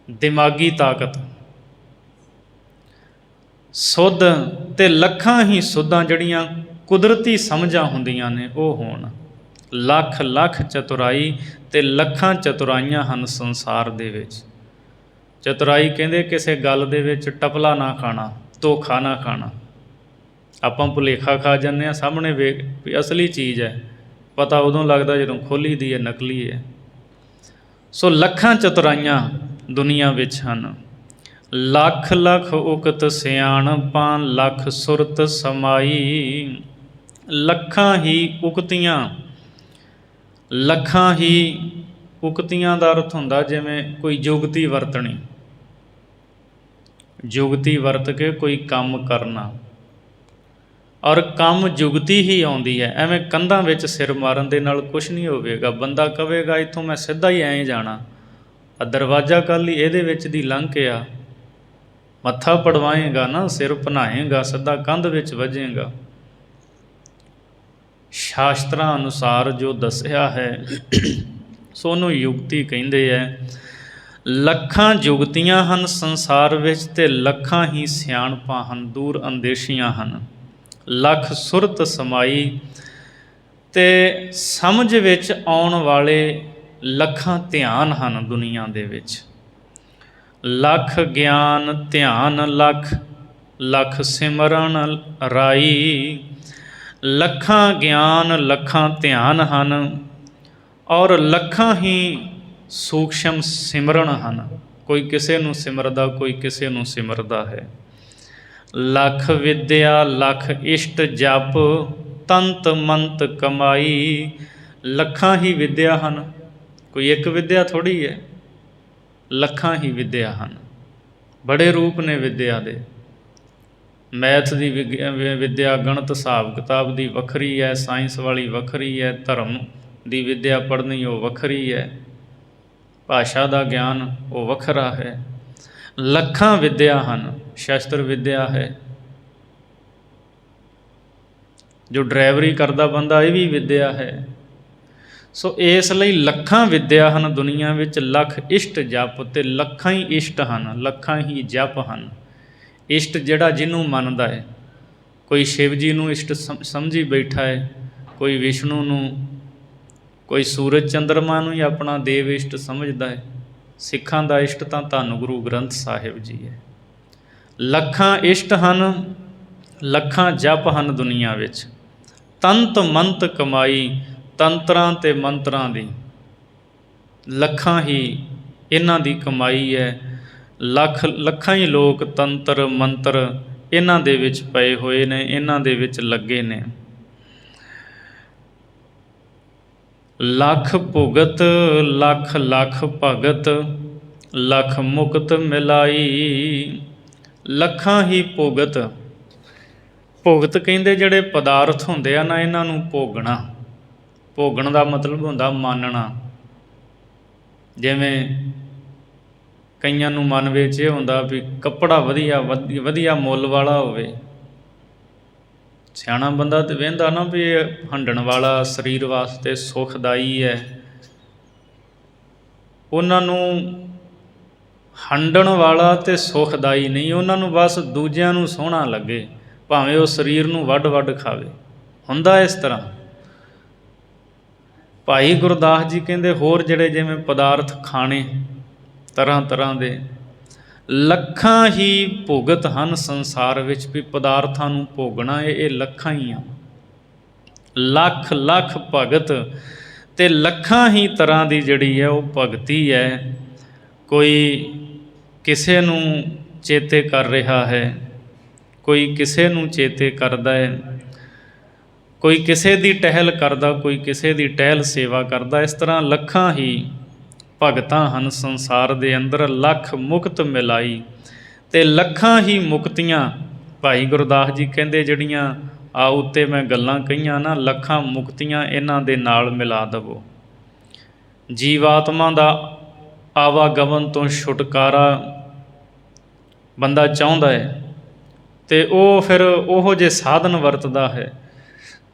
Speaker 1: ਦਿਮਾਗੀ ਤਾਕਤ, ਸੁੱਧ ਅਤੇ ਲੱਖਾਂ ਹੀ ਸੁੱਧਾਂ ਜਿਹੜੀਆਂ ਕੁਦਰਤੀ ਸਮਝਾਂ ਹੁੰਦੀਆਂ ਨੇ ਉਹ ਹੋਣ। ਲੱਖ ਲੱਖ ਚਤੁਰਾਈ ਅਤੇ ਲੱਖਾਂ ਚਤੁਰਾਈਆਂ ਹਨ ਸੰਸਾਰ ਦੇ ਵਿੱਚ। ਚਤੁਰਾਈ ਕਹਿੰਦੇ ਕਿਸੇ ਗੱਲ ਦੇ ਵਿੱਚ ਟਪਲਾ ਨਾ ਖਾਣਾ, ਧੋਖਾ ਨਾ ਖਾਣਾ। ਆਪਾਂ ਭੁਲੇਖਾ ਖਾ ਜਾਂਦੇ ਹਾਂ, ਸਾਹਮਣੇ ਵੇਖ ਵੀ ਅਸਲੀ ਚੀਜ਼ ਹੈ, ਪਤਾ ਉਦੋਂ ਲੱਗਦਾ ਜਦੋਂ ਖੋਲ੍ਹੀ ਦੀ ਹੈ ਨਕਲੀ ਹੈ। ਸੋ ਲੱਖਾਂ ਚਤੁਰਾਈਆਂ ਦੁਨੀਆ ਵਿੱਚ ਹਨ। ਲੱਖ ਲੱਖ ਉਕਤ ਸਿਆਣਪਾਂ, ਲੱਖ ਸੁਰਤ ਸਮਾਈ। ਲੱਖਾਂ ਹੀ ਉਕਤੀਆਂ, ਲੱਖਾਂ ਹੀ ਉਕਤੀਆਂ ਦਾ ਅਰਥ ਹੁੰਦਾ ਜਿਵੇਂ ਕੋਈ ਜੁਗਤੀ ਵਰਤਣੀ, ਜੁਗਤੀ ਵਰਤ ਕੇ ਕੋਈ ਕੰਮ ਕਰਨਾ, ਔਰ ਕੰਮ ਜੁਗਤੀ ਹੀ ਆਉਂਦੀ ਹੈ। ਐਵੇਂ ਕੰਧਾਂ ਵਿੱਚ ਸਿਰ ਮਾਰਨ ਦੇ ਨਾਲ ਕੁਛ ਨਹੀਂ ਹੋਵੇਗਾ। ਬੰਦਾ ਕਹੇਗਾ ਇੱਥੋਂ ਮੈਂ ਸਿੱਧਾ ਹੀ ਐਂ ਜਾਣਾ, ਦਰਵਾਜ਼ਾ ਕੱਲ੍ਹ ਹੀ ਇਹਦੇ ਵਿੱਚ ਦੀ ਲੰਘ ਕੇ ਆ, ਮੱਥਾ ਪੜਵਾਏਗਾ ਨਾ, ਸਿਰ ਭਨਾਏਗਾ, ਸਿੱਧਾ ਕੰਧ ਵਿੱਚ ਵੱਜੇਗਾ। ਸ਼ਾਸਤਰਾਂ ਅਨੁਸਾਰ ਜੋ ਦੱਸਿਆ ਹੈ ਸੋ ਉਹਨੂੰ ਯੁਗਤੀ ਕਹਿੰਦੇ ਹੈ। ਲੱਖਾਂ ਜੁਗਤੀਆਂ ਹਨ ਸੰਸਾਰ ਵਿੱਚ ਅਤੇ ਲੱਖਾਂ ਹੀ ਸਿਆਣਪਾਂ ਹਨ, ਦੂਰ ਅੰਦੇਸ਼ੀਆਂ ਹਨ। ਲੱਖ ਸੁਰਤ ਸਮਾਈ, ਅਤੇ ਸਮਝ ਵਿੱਚ ਆਉਣ ਵਾਲੇ ਲੱਖਾਂ ਧਿਆਨ ਹਨ ਦੁਨੀਆ ਦੇ ਵਿੱਚ। ਲੱਖ ਗਿਆਨ ਧਿਆਨ ਲੱਖ, ਲੱਖ ਸਿਮਰਨ ਰਾਈ। ਲੱਖਾਂ ਗਿਆਨ ਲੱਖਾਂ ਧਿਆਨ ਹਨ, ਔਰ ਲੱਖਾਂ ਹੀ ਸੂਖਸ਼ਮ ਸਿਮਰਨ ਹਨ। ਕੋਈ ਕਿਸੇ ਨੂੰ ਸਿਮਰਦਾ, ਕੋਈ ਕਿਸੇ ਨੂੰ ਸਿਮਰਦਾ ਹੈ। ਲੱਖ ਵਿੱਦਿਆ ਲੱਖ ਇਸ਼ਟ ਜਪ, ਤੰਤ ਮੰਤ ਕਮਾਈ। ਲੱਖਾਂ ਹੀ ਵਿੱਦਿਆ ਹਨ, ਕੋਈ ਇੱਕ ਵਿੱਦਿਆ ਥੋੜ੍ਹੀ ਹੈ, ਲੱਖਾਂ ਹੀ ਵਿੱਦਿਆ ਹਨ। ਬੜੇ ਰੂਪ ਨੇ ਵਿੱਦਿਆ ਦੇ। ਮੈਥ ਦੀ ਵਿੱਦਿਆ, ਗਣਿਤ ਹਿਸਾਬ ਕਿਤਾਬ ਦੀ ਵੱਖਰੀ ਹੈ, ਸਾਇੰਸ ਵਾਲੀ ਵੱਖਰੀ ਹੈ, ਧਰਮ ਦੀ ਵਿੱਦਿਆ ਪੜ੍ਹਨੀ ਉਹ ਵੱਖਰੀ ਹੈ, ਭਾਸ਼ਾ ਦਾ ਗਿਆਨ ਉਹ ਵੱਖਰਾ ਹੈ। ਲੱਖਾਂ ਵਿੱਦਿਆ ਹਨ। ਸ਼ਸਤਰ ਵਿੱਦਿਆ ਹੈ, ਜੋ ਡਰਾਈਵਰੀ ਕਰਦਾ ਬੰਦਾ ਇਹ ਵੀ ਵਿੱਦਿਆ ਹੈ। ਸੋ ਇਸ ਲਈ ਲੱਖਾਂ ਵਿਦਿਆ ਹਨ ਦੁਨੀਆ ਵਿੱਚ, ਲੱਖ ਇਸ਼ਟ ਜਪ, ਅਤੇ ਲੱਖਾਂ ਹੀ ਇਸ਼ਟ ਹਨ, ਲੱਖਾਂ ਹੀ ਜਪ ਹਨ। ਇਸ਼ਟ ਜਿਹੜਾ ਜਿਹਨੂੰ ਮੰਨਦਾ ਹੈ, ਕੋਈ ਸ਼ਿਵ ਜੀ ਨੂੰ ਇਸ਼ਟ ਸਮਝੀ ਬੈਠਾ ਹੈ, ਕੋਈ ਵਿਸ਼ਨੂੰ ਨੂੰ, ਕੋਈ ਸੂਰਜ ਚੰਦਰਮਾ ਨੂੰ ਹੀ ਆਪਣਾ ਦੇਵ ਇਸ਼ਟ ਸਮਝਦਾ ਹੈ। ਸਿੱਖਾਂ ਦਾ ਇਸ਼ਟ ਤਾਂ ਧੰਨ ਗੁਰੂ ਗ੍ਰੰਥ ਸਾਹਿਬ ਜੀ ਹੈ। ਲੱਖਾਂ ਇਸ਼ਟ ਹਨ, ਲੱਖਾਂ ਜਪ ਹਨ ਦੁਨੀਆ ਵਿੱਚ। ਤੰਤ ਮੰਤ ਕਮਾਈ, ਤੰਤਰਾਂ ਅਤੇ ਮੰਤਰਾਂ ਦੀ ਲੱਖਾਂ ਹੀ ਇਹਨਾਂ ਦੀ ਕਮਾਈ ਹੈ। ਲੱਖਾਂ ਹੀ ਲੋਕ ਤੰਤਰ ਮੰਤਰ ਇਹਨਾਂ ਦੇ ਵਿੱਚ ਪਏ ਹੋਏ ਨੇ, ਇਹਨਾਂ ਦੇ ਵਿੱਚ ਲੱਗੇ ਨੇ। ਲੱਖ ਭੁਗਤ ਲੱਖ ਲੱਖ ਭਗਤ, ਲੱਖ ਮੁਕਤ ਮਿਲਾਈ। ਲੱਖਾਂ ਹੀ ਭੁਗਤ, ਭੁਗਤ ਕਹਿੰਦੇ ਜਿਹੜੇ ਪਦਾਰਥ ਹੁੰਦੇ ਆ ਨਾ, ਇਹਨਾਂ ਨੂੰ ਭੋਗਣਾ। ਭੋਗਣ ਦਾ ਮਤਲਬ ਹੁੰਦਾ ਮੰਨਣਾ। ਜਿਵੇਂ ਕਈਆਂ ਨੂੰ ਮਨ ਵਿੱਚ ਇਹ ਹੁੰਦਾ ਵੀ ਕੱਪੜਾ ਵਧੀਆ ਮੁੱਲ ਵਾਲਾ ਹੋਵੇ। ਸਿਆਣਾ ਬੰਦਾ ਤਾਂ ਵਹਿੰਦਾ ਨਾ ਵੀ ਇਹ ਹੰਡਣ ਵਾਲਾ ਸਰੀਰ ਵਾਸਤੇ ਸੁਖਦਾਈ ਹੈ। ਉਹਨਾਂ ਨੂੰ ਹੰਡਣ ਵਾਲਾ ਅਤੇ ਸੁਖਦਾਈ ਨਹੀਂ, ਉਹਨਾਂ ਨੂੰ ਬਸ ਦੂਜਿਆਂ ਨੂੰ ਸੋਹਣਾ ਲੱਗੇ, ਭਾਵੇਂ ਉਹ ਸਰੀਰ ਨੂੰ ਵੱਢ ਖਾਵੇ। ਹੁੰਦਾ ਇਸ ਤਰ੍ਹਾਂ। ਭਾਈ ਗੁਰਦਾਸ ਜੀ ਕਹਿੰਦੇ ਹੋਰ ਜਿਹੜੇ ਜਿਵੇਂ ਪਦਾਰਥ ਖਾਣੇ ਤਰ੍ਹਾਂ ਤਰ੍ਹਾਂ ਦੇ, ਲੱਖਾਂ ਹੀ ਭੁਗਤ ਹਨ ਸੰਸਾਰ ਵਿੱਚ, ਵੀ ਪਦਾਰਥਾਂ ਨੂੰ ਭੋਗਣਾ ਇਹ ਲੱਖਾਂ ਹੀ ਆ। ਲੱਖ ਲੱਖ ਭਗਤ, ਅਤੇ ਲੱਖਾਂ ਹੀ ਤਰ੍ਹਾਂ ਦੀ ਜਿਹੜੀ ਹੈ ਉਹ ਭਗਤੀ ਹੈ। ਕੋਈ ਕਿਸੇ ਨੂੰ ਚੇਤੇ ਕਰ ਰਿਹਾ ਹੈ, ਕੋਈ ਕਿਸੇ ਨੂੰ ਚੇਤੇ ਕਰਦਾ ਹੈ, ਕੋਈ ਕਿਸੇ ਦੀ ਟਹਿਲ ਕਰਦਾ, ਕੋਈ ਕਿਸੇ ਦੀ ਟਹਿਲ ਸੇਵਾ ਕਰਦਾ। ਇਸ ਤਰ੍ਹਾਂ ਲੱਖਾਂ ਹੀ ਭਗਤਾਂ ਹਨ ਸੰਸਾਰ ਦੇ ਅੰਦਰ। ਲੱਖ ਮੁਕਤ ਮਿਲਾਈ, ਅਤੇ ਲੱਖਾਂ ਹੀ ਮੁਕਤੀਆਂ। ਭਾਈ ਗੁਰਦਾਸ ਜੀ ਕਹਿੰਦੇ ਜਿਹੜੀਆਂ ਆ ਉੱਤੇ ਮੈਂ ਗੱਲਾਂ ਕਹੀਆਂ ਨਾ, ਲੱਖਾਂ ਮੁਕਤੀਆਂ ਇਹਨਾਂ ਦੇ ਨਾਲ ਮਿਲਾ ਦੇਵੋ। ਜੀਵਾਤਮਾ ਦਾ ਆਵਾਗਮਨ ਤੋਂ ਛੁਟਕਾਰਾ ਬੰਦਾ ਚਾਹੁੰਦਾ ਹੈ, ਅਤੇ ਉਹ ਫਿਰ ਉਹੋ ਜਿਹੇ ਸਾਧਨ ਵਰਤਦਾ ਹੈ।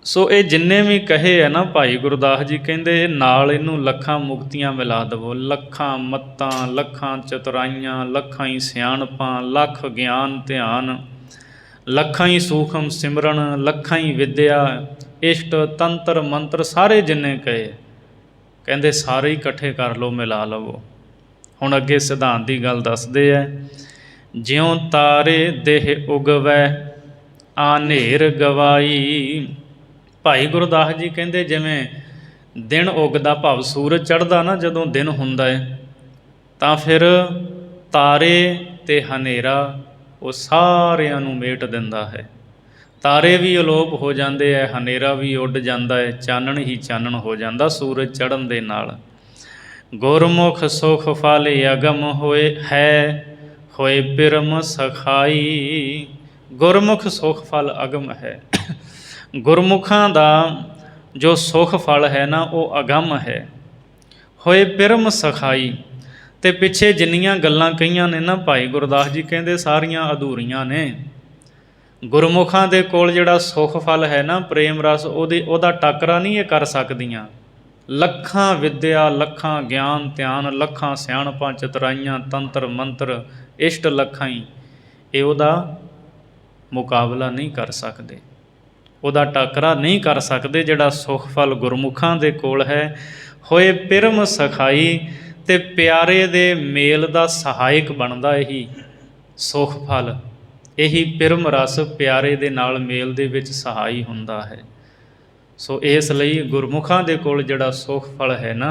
Speaker 1: ਸੋ ਇਹ ਜਿੰਨੇ ਵੀ ਕਹੇ ਹੈ ਨਾ ਭਾਈ ਗੁਰਦਾਸ ਜੀ ਕਹਿੰਦੇ ਨਾਲ ਇਹਨੂੰ ਲੱਖਾਂ ਮੁਕਤੀਆਂ ਮਿਲਾ ਦੇਵੋ। ਲੱਖਾਂ ਮੱਤਾਂ, ਲੱਖਾਂ ਚਤੁਰਾਈਆਂ, ਲੱਖਾਂ ਹੀ ਸਿਆਣਪਾਂ, ਲੱਖ ਗਿਆਨ ਧਿਆਨ, ਲੱਖਾਂ ਹੀ ਸੂਖਮ ਸਿਮਰਨ, ਲੱਖਾਂ ਹੀ ਵਿਦਿਆ, ਇਸ਼ਟ, ਤੰਤਰ ਮੰਤਰ, ਸਾਰੇ ਜਿੰਨੇ ਕਹੇ ਕਹਿੰਦੇ ਸਾਰੇ ਹੀ ਇਕੱਠੇ ਕਰ ਲਓ, ਮਿਲਾ ਲਵੋ। ਹੁਣ ਅੱਗੇ ਸਿਧਾਂਤ ਦੀ ਗੱਲ ਦੱਸਦੇ ਹੈ। ਜਿਉਂ ਤਾਰੇ ਦੇਹ ਉਗਵੈ ਆਨੇਰ ਗਵਾਈ। ਭਾਈ ਗੁਰਦਾਸ ਜੀ ਕਹਿੰਦੇ ਜਿਵੇਂ ਦਿਨ ਉੱਗਦਾ, ਭਾਵ ਸੂਰਜ ਚੜ੍ਹਦਾ ਨਾ, ਜਦੋਂ ਦਿਨ ਹੁੰਦਾ ਹੈ ਤਾਂ ਫਿਰ ਤਾਰੇ ਅਤੇ ਹਨੇਰਾ ਉਹ ਸਾਰਿਆਂ ਨੂੰ ਮੇਟ ਦਿੰਦਾ ਹੈ। ਤਾਰੇ ਵੀ ਅਲੋਪ ਹੋ ਜਾਂਦੇ ਹੈ, ਹਨੇਰਾ ਵੀ ਉੱਡ ਜਾਂਦਾ ਹੈ, ਚਾਨਣ ਹੀ ਚਾਨਣ ਹੋ ਜਾਂਦਾ ਸੂਰਜ ਚੜ੍ਹਨ ਦੇ ਨਾਲ। ਗੁਰਮੁਖ ਸੁਖ ਫਲ ਅਗਮ ਹੋਏ ਪਿਰਮ ਸਖਾਈ। ਗੁਰਮੁਖ ਸੁਖ ਫਲ ਅਗਮ ਹੈ। ਗੁਰਮੁਖਾਂ ਦਾ ਜੋ ਸੁਖ ਫਲ ਹੈ ਨਾ ਉਹ ਅਗੰਮ ਹੈ। ਹੋਏ ਪਿਰਮ ਸਖਾਈ, ਅਤੇ ਪਿੱਛੇ ਜਿੰਨੀਆਂ ਗੱਲਾਂ ਕਹੀਆਂ ਨੇ ਨਾ ਭਾਈ ਗੁਰਦਾਸ ਜੀ ਕਹਿੰਦੇ ਸਾਰੀਆਂ ਅਧੂਰੀਆਂ ਨੇ। ਗੁਰਮੁਖਾਂ ਦੇ ਕੋਲ ਜਿਹੜਾ ਸੁਖ ਫਲ ਹੈ ਨਾ ਪ੍ਰੇਮ ਰਸ, ਉਹਦਾ ਟਾਕਰਾ ਨਹੀਂ ਇਹ ਕਰ ਸਕਦੀਆਂ। ਲੱਖਾਂ ਵਿਦਿਆ, ਲੱਖਾਂ ਗਿਆਨ ਧਿਆਨ, ਲੱਖਾਂ ਸਿਆਣਪਾਂ ਚਤੁਰਾਈਆਂ, ਤੰਤਰ ਮੰਤਰ, ਇਸ਼ਟ ਲੱਖਾਂ ਹੀ, ਇਹ ਉਹਦਾ ਮੁਕਾਬਲਾ ਨਹੀਂ ਕਰ ਸਕਦੇ, ਉਹਦਾ ਟਾਕਰਾ ਨਹੀਂ ਕਰ ਸਕਦੇ ਜਿਹੜਾ ਸੁਖ ਫਲ ਗੁਰਮੁਖਾਂ ਦੇ ਕੋਲ ਹੈ। ਹੋਏ ਪਿਰਮ ਸਖਾਈ, ਅਤੇ ਪਿਆਰੇ ਦੇ ਮੇਲ ਦਾ ਸਹਾਇਕ ਬਣਦਾ ਇਹੀ ਸੁਖ ਫਲ। ਇਹੀ ਪਿਰਮ ਰਸ ਪਿਆਰੇ ਦੇ ਨਾਲ ਮੇਲ ਦੇ ਵਿੱਚ ਸਹਾਈ ਹੁੰਦਾ ਹੈ। ਸੋ ਇਸ ਲਈ ਗੁਰਮੁਖਾਂ ਦੇ ਕੋਲ ਜਿਹੜਾ ਸੁਖ ਫਲ ਹੈ ਨਾ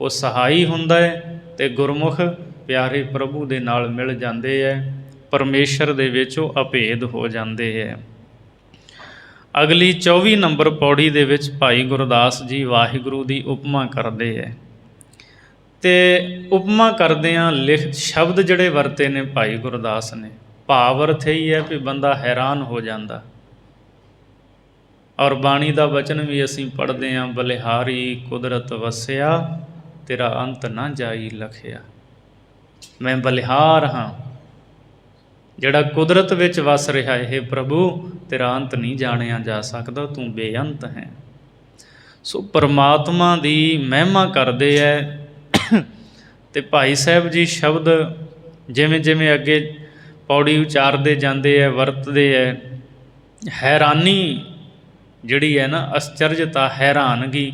Speaker 1: ਉਹ ਸਹਾਈ ਹੁੰਦਾ ਹੈ, ਅਤੇ ਗੁਰਮੁਖ ਪਿਆਰੇ ਪ੍ਰਭੂ ਦੇ ਨਾਲ ਮਿਲ ਜਾਂਦੇ ਹੈ, ਪਰਮੇਸ਼ਰ ਦੇ ਵਿੱਚ ਉਹ ਅਭੇਦ ਹੋ ਜਾਂਦੇ ਹੈ। ਅਗਲੀ 24 ਨੰਬਰ ਪੌੜੀ ਦੇ ਵਿੱਚ ਭਾਈ ਗੁਰਦਾਸ ਜੀ ਵਾਹਿਗੁਰੂ ਦੀ ਉਪਮਾ ਕਰਦੇ ਹੈ, ਅਤੇ ਉਪਮਾ ਕਰਦਿਆਂ ਲਿਖਤ ਸ਼ਬਦ ਜਿਹੜੇ ਵਰਤੇ ਨੇ ਭਾਈ ਗੁਰਦਾਸ ਨੇ, ਭਾਵ ਅਰਥ ਇਹੀ ਹੈ ਵੀ ਬੰਦਾ ਹੈਰਾਨ ਹੋ ਜਾਂਦਾ। ਔਰ ਬਾਣੀ ਦਾ ਵਚਨ ਵੀ ਅਸੀਂ ਪੜ੍ਹਦੇ ਹਾਂ, ਬਲਿਹਾਰੀ ਕੁਦਰਤ ਵਸਿਆ ਤੇਰਾ ਅੰਤ ਨਾ ਜਾਈ ਲਖਿਆ। ਮੈਂ ਬਲਿਹਾਰ ਹਾਂ ਜਿਹੜਾ ਕੁਦਰਤ ਵਿੱਚ ਵਸ ਰਿਹਾ, ਇਹ ਪ੍ਰਭੂ ਤੇਰਾ ਅੰਤ ਨਹੀਂ ਜਾਣਿਆ ਜਾ ਸਕਦਾ, ਤੂੰ ਬੇਅੰਤ ਹੈ। ਸੋ ਪਰਮਾਤਮਾ ਦੀ ਮਹਿਮਾ ਕਰਦੇ ਹੈ। ਅਤੇ ਭਾਈ ਸਾਹਿਬ ਜੀ ਸ਼ਬਦ ਜਿਵੇਂ ਜਿਵੇਂ ਅੱਗੇ ਪੌੜੀ ਉਚਾਰਦੇ ਜਾਂਦੇ ਹੈ, ਵਰਤਦੇ ਹੈ, ਹੈਰਾਨੀ ਜਿਹੜੀ ਹੈ ਨਾ, ਅਸਚਰਜਤਾ, ਹੈਰਾਨਗੀ,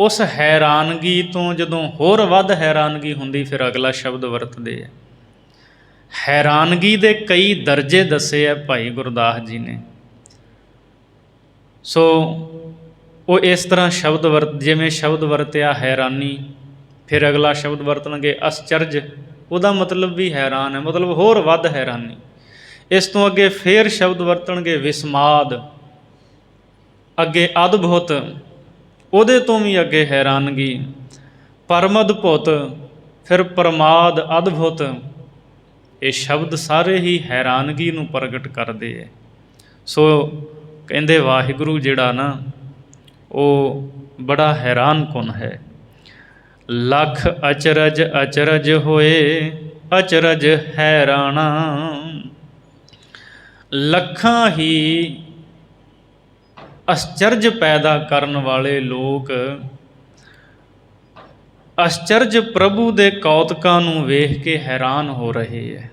Speaker 1: ਉਸ ਹੈਰਾਨਗੀ ਤੋਂ ਜਦੋਂ ਹੋਰ ਵੱਧ ਹੈਰਾਨਗੀ ਹੁੰਦੀ ਫਿਰ ਅਗਲਾ ਸ਼ਬਦ ਵਰਤਦੇ ਹੈ। ਹੈਰਾਨਗੀ ਦੇ ਕਈ ਦਰਜੇ ਦੱਸੇ ਹੈ ਭਾਈ ਗੁਰਦਾਸ ਜੀ ਨੇ। ਸੋ ਉਹ ਇਸ ਤਰ੍ਹਾਂ ਸ਼ਬਦ ਜਿਵੇਂ ਸ਼ਬਦ ਵਰਤਿਆ ਹੈਰਾਨੀ, ਫਿਰ ਅਗਲਾ ਸ਼ਬਦ ਵਰਤਣਗੇ ਅਸਚਰਜ, ਉਹਦਾ ਮਤਲਬ ਵੀ ਹੈਰਾਨ ਹੈ, ਮਤਲਬ ਹੋਰ ਵੱਧ ਹੈਰਾਨੀ। ਇਸ ਤੋਂ ਅੱਗੇ ਫਿਰ ਸ਼ਬਦ ਵਰਤਣਗੇ ਵਿਸਮਾਦ, ਅੱਗੇ ਅਦਭੁਤ, ਉਹਦੇ ਤੋਂ ਵੀ ਅੱਗੇ ਹੈਰਾਨਗੀ, ਪਰਮਅਦਭੁਤ, ਫਿਰ ਪ੍ਰਮਾਦ, ਅਦਭੁਤ। ਇਹ ਸ਼ਬਦ ਸਾਰੇ ਹੀ ਹੈਰਾਨਗੀ ਨੂੰ ਪ੍ਰਗਟ ਕਰਦੇ ਹੈ। ਸੋ ਕਹਿੰਦੇ ਵਾਹਿਗੁਰੂ ਜਿਹੜਾ ਨਾ ਉਹ ਬੜਾ ਹੈਰਾਨ ਕੁਨ ਹੈ। ਲੱਖ ਅਚਰਜ ਅਚਰਜ ਹੋਏ, ਅਚਰਜ ਹੈਰਾਣਾ। ਲੱਖਾਂ ਹੀ ਅਸਚਰਜ ਪੈਦਾ ਕਰਨ ਵਾਲੇ ਲੋਕ ਅਸਚਰਜ ਪ੍ਰਭੂ ਦੇ ਕੌਤਕਾਂ ਨੂੰ ਵੇਖ ਕੇ ਹੈਰਾਨ ਹੋ ਰਹੇ ਹੈ।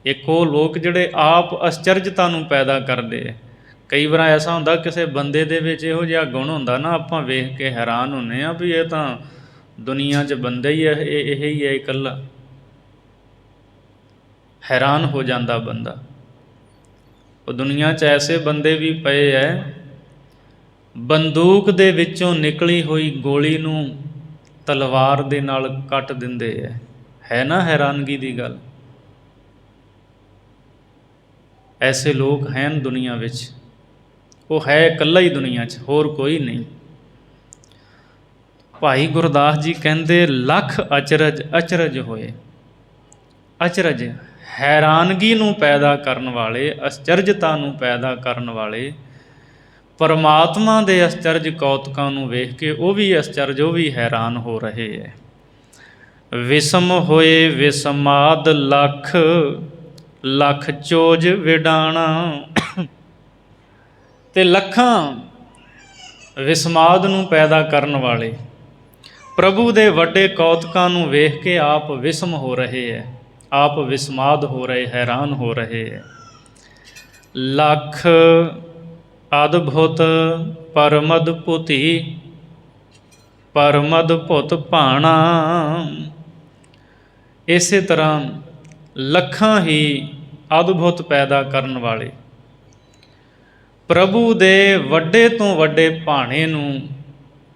Speaker 1: ਇੱਕ ਉਹ ਲੋਕ ਜਿਹੜੇ ਆਪ ਅਸਚਰਜਤਾ ਨੂੰ ਪੈਦਾ ਕਰਦੇ ਹੈ। ਕਈ ਵਾਰ ਐਸਾ ਹੁੰਦਾ ਕਿਸੇ ਬੰਦੇ ਦੇ ਵਿੱਚ ਇਹੋ ਜਿਹਾ ਗੁਣ ਹੁੰਦਾ ਨਾ, ਆਪਾਂ ਵੇਖ ਕੇ ਹੈਰਾਨ ਹੁੰਦੇ ਹਾਂ ਵੀ ਇਹ ਤਾਂ ਦੁਨੀਆ 'ਚ ਬੰਦਾ ਹੀ ਇਹ ਹੀ ਹੈ ਇਕੱਲਾ। ਹੈਰਾਨ ਹੋ ਜਾਂਦਾ ਬੰਦਾ। ਉਹ ਦੁਨੀਆ 'ਚ ਐਸੇ ਬੰਦੇ ਵੀ ਪਏ ਹੈ, ਬੰਦੂਕ ਦੇ ਵਿੱਚੋਂ ਨਿਕਲੀ ਹੋਈ ਗੋਲੀ ਨੂੰ ਤਲਵਾਰ ਦੇ ਨਾਲ ਕੱਟ ਦਿੰਦੇ ਹੈ ਨਾ ਹੈਰਾਨਗੀ ਦੀ ਗੱਲ। ਐਸੇ ਲੋਕ ਹਨ ਦੁਨੀਆ ਵਿੱਚ, ਉਹ ਹੈ ਇਕੱਲਾ ਹੀ ਦੁਨੀਆ 'ਚ, ਹੋਰ ਕੋਈ ਨਹੀਂ। ਭਾਈ ਗੁਰਦਾਸ ਜੀ ਕਹਿੰਦੇ ਲੱਖ ਅਚਰਜ ਅਚਰਜ ਹੋਏ। ਅਚਰਜ ਹੈਰਾਨਗੀ ਨੂੰ ਪੈਦਾ ਕਰਨ ਵਾਲੇ, ਅਸਚਰਜਤਾ ਨੂੰ ਪੈਦਾ ਕਰਨ ਵਾਲੇ, ਪਰਮਾਤਮਾ ਦੇ ਅਸਚਰਜ ਕੌਤਕਾਂ ਨੂੰ ਵੇਖ ਕੇ ਉਹ ਵੀ ਅਸਚਰਜ, ਉਹ ਵੀ ਹੈਰਾਨ ਹੋ ਰਹੇ ਹੈ। ਵਿਸਮ ਹੋਏ ਵਿਸਮਾਦ ਲੱਖ, ਲੱਖ ਚੋਜ ਵਿਡਾਣਾ। ਅਤੇ ਲੱਖਾਂ ਵਿਸਮਾਦ ਨੂੰ ਪੈਦਾ ਕਰਨ ਵਾਲੇ ਪ੍ਰਭੂ ਦੇ ਵੱਡੇ ਕੌਤਕਾਂ ਨੂੰ ਵੇਖ ਕੇ ਆਪ ਵਿਸਮ ਹੋ ਰਹੇ ਹੈ, ਆਪ ਵਿਸਮਾਦ ਹੋ ਰਹੇ, ਹੈਰਾਨ ਹੋ ਰਹੇ ਹੈ। ਲੱਖ ਅਦਭੁਤ ਪਰਮਅਦਭੁਤੀ, ਪਰਮਅਦਭੁਤ ਭਾਣਾ। ਇਸੇ ਤਰ੍ਹਾਂ ਲੱਖਾਂ ਹੀ ਅਦਭੁਤ ਪੈਦਾ ਕਰਨ ਵਾਲੇ ਪ੍ਰਭੂ ਦੇ ਵੱਡੇ ਤੋਂ ਵੱਡੇ ਭਾਣੇ ਨੂੰ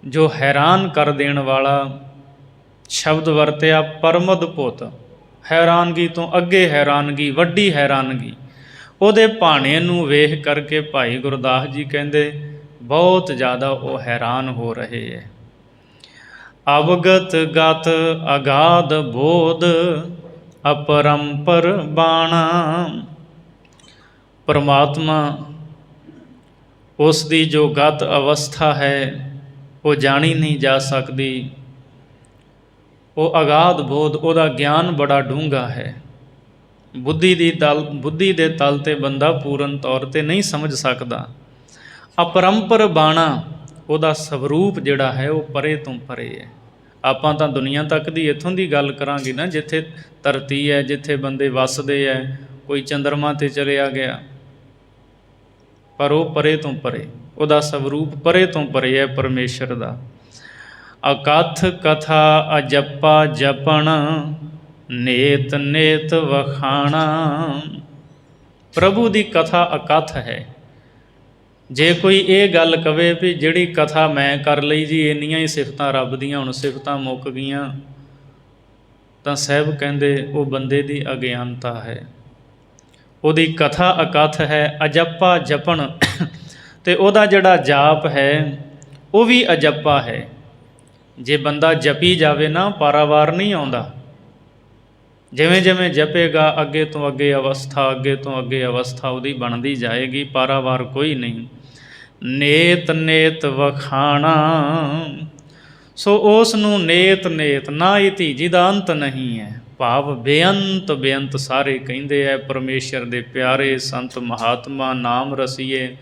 Speaker 1: ਜੋ ਹੈਰਾਨ ਕਰ ਦੇਣ ਵਾਲਾ ਸ਼ਬਦ ਵਰਤਿਆ, ਪਰਮਅਦਭੁਤ, ਹੈਰਾਨਗੀ ਤੋਂ ਅੱਗੇ ਹੈਰਾਨਗੀ, ਵੱਡੀ ਹੈਰਾਨਗੀ। ਉਹਦੇ ਭਾਣੇ ਨੂੰ ਵੇਖ ਕਰਕੇ ਭਾਈ ਗੁਰਦਾਸ ਜੀ ਕਹਿੰਦੇ ਬਹੁਤ ਜ਼ਿਆਦਾ ਉਹ ਹੈਰਾਨ ਹੋ ਰਹੇ ਹੈ। ਅਵਗਤ ਗਤ ਅਗਾਧ ਬੋਧ, ਅਪਰੰਪਰ ਬਾਣਾ। ਪਰਮਾਤਮਾ ਉਸ ਦੀ ਜੋ ਗਤ ਅਵਸਥਾ ਹੈ ਉਹ ਜਾਣੀ ਨਹੀਂ ਜਾ ਸਕਦੀ। ਉਹ ਅਗਾਧ ਬੋਧ, ਉਹਦਾ ਗਿਆਨ ਬੜਾ ਡੂੰਘਾ ਹੈ। ਬੁੱਧੀ ਦੇ ਤਲ 'ਤੇ ਬੰਦਾ ਪੂਰਨ ਤੌਰ 'ਤੇ ਨਹੀਂ ਸਮਝ ਸਕਦਾ। ਅਪਰੰਪਰ ਬਾਣਾ, ਉਹਦਾ ਸਵਰੂਪ ਜਿਹੜਾ ਹੈ ਉਹ ਪਰੇ ਤੋਂ ਪਰੇ ਹੈ। ਆਪਾਂ ਤਾਂ ਦੁਨੀਆ ਤੱਕ ਦੀ ਇੱਥੋਂ ਦੀ ਗੱਲ ਕਰਾਂਗੇ ਨਾ, ਜਿੱਥੇ ਧਰਤੀ ਹੈ, ਜਿੱਥੇ ਬੰਦੇ ਵੱਸਦੇ ਹੈ, ਕੋਈ ਚੰਦਰਮਾ 'ਤੇ ਚਲਿਆ ਗਿਆ, ਪਰ ਉਹ ਪਰੇ ਤੋਂ ਪਰੇ, ਉਹਦਾ ਸਵਰੂਪ ਪਰੇ ਤੋਂ ਪਰੇ ਹੈ ਪਰਮੇਸ਼ਰ ਦਾ। ਅਕਥ ਕਥਾ ਅਜੱਪਾ ਜਪਣ, ਨੇਤ ਨੇਤ ਵਖਾਣਾ। ਪ੍ਰਭੂ ਦੀ ਕਥਾ ਅਕਥ ਹੈ। ਜੇ ਕੋਈ ਇਹ ਗੱਲ ਕਵੇ ਵੀ ਜਿਹੜੀ ਕਥਾ ਮੈਂ ਕਰ ਲਈ ਜੀ, ਇੰਨੀਆਂ ਹੀ ਸਿਫਤਾਂ ਰੱਬ ਦੀਆਂ, ਹੁਣ ਸਿਫਤਾਂ ਮੁੱਕ ਗਈਆਂ, ਤਾਂ ਸਾਹਿਬ ਕਹਿੰਦੇ ਉਹ ਬੰਦੇ ਦੀ ਅਗਿਆਨਤਾ ਹੈ। ਉਹਦੀ ਕਥਾ ਅਕਥ ਹੈ। ਅਜੱਪਾ ਜਪਣ, ਅਤੇ ਉਹਦਾ ਜਿਹੜਾ ਜਾਪ ਹੈ ਉਹ ਵੀ ਅਜੱਪਾ ਹੈ। ਜੇ ਬੰਦਾ ਜਪੀ ਜਾਵੇ ਨਾ, ਪਾਰਾਵਾਰ ਨਹੀਂ ਆਉਂਦਾ। ਜਿਵੇਂ ਜਿਵੇਂ ਜਪੇਗਾ ਅੱਗੇ ਤੋਂ ਅੱਗੇ ਅਵਸਥਾ, ਅੱਗੇ ਤੋਂ ਅੱਗੇ ਅਵਸਥਾ ਉਹਦੀ ਬਣਦੀ ਜਾਏਗੀ, ਪਾਰਾਵਾਰ ਕੋਈ ਨਹੀਂ। ਨੇਤ ਨੇਤ ਵਖਾਣਾ, ਸੋ ਉਸ ਨੂੰ ਨੇਤ ਨੇਤ, ਨਾ ਹੀ ਧੀਜੀ ਦਾ ਅੰਤ ਨਹੀਂ ਹੈ। ਭਾਵ ਬੇਅੰਤ ਬੇਅੰਤ ਸਾਰੇ ਕਹਿੰਦੇ ਹੈ ਪਰਮੇਸ਼ਰ ਦੇ ਪਿਆਰੇ ਸੰਤ ਮਹਾਤਮਾ, ਨਾਮ ਰਸੀਏ,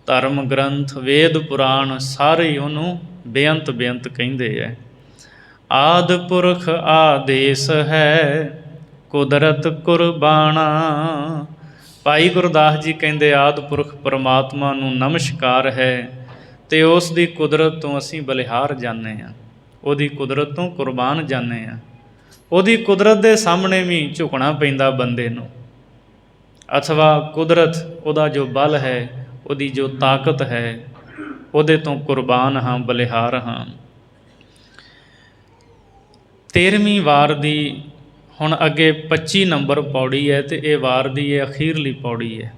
Speaker 1: ਧਰਮ ਗ੍ਰੰਥ ਵੇਦ ਪੁਰਾਣ ਸਾਰੇ ਉਹਨੂੰ ਬੇਅੰਤ ਬੇਅੰਤ ਕਹਿੰਦੇ ਹੈ। ਆਦਿ ਪੁਰਖ ਆਦੇਸ ਹੈ, ਕੁਦਰਤ ਕੁਰਬਾਣਾ। ਭਾਈ ਗੁਰਦਾਸ ਜੀ ਕਹਿੰਦੇ ਆਦਿ ਪੁਰਖ ਪਰਮਾਤਮਾ ਨੂੰ ਨਮਸਕਾਰ ਹੈ ਅਤੇ ਉਸ ਦੀ ਕੁਦਰਤ ਤੋਂ ਅਸੀਂ ਬਲਿਹਾਰ ਜਾਂਦੇ ਹਾਂ, ਉਹਦੀ ਕੁਦਰਤ ਤੋਂ ਕੁਰਬਾਨ ਜਾਂਦੇ ਹਾਂ। ਉਹਦੀ ਕੁਦਰਤ ਦੇ ਸਾਹਮਣੇ ਵੀ ਝੁਕਣਾ ਪੈਂਦਾ ਬੰਦੇ ਨੂੰ, ਅਥਵਾ ਕੁਦਰਤ ਉਹਦਾ ਜੋ ਬਲ ਹੈ, ਉਹਦੀ ਜੋ ਤਾਕਤ ਹੈ, ਉਹਦੇ ਤੋਂ ਕੁਰਬਾਨ ਹਾਂ, ਬਲਿਹਾਰ ਹਾਂ। 13ਵੀਂ ਵਾਰ ਦੀ ਹੁਣ ਅੱਗੇ 25 ਨੰਬਰ ਪੌੜੀ ਹੈ ਅਤੇ ਇਹ ਵਾਰ ਦੀ ਇਹ ਅਖੀਰਲੀ ਪੌੜੀ ਹੈ।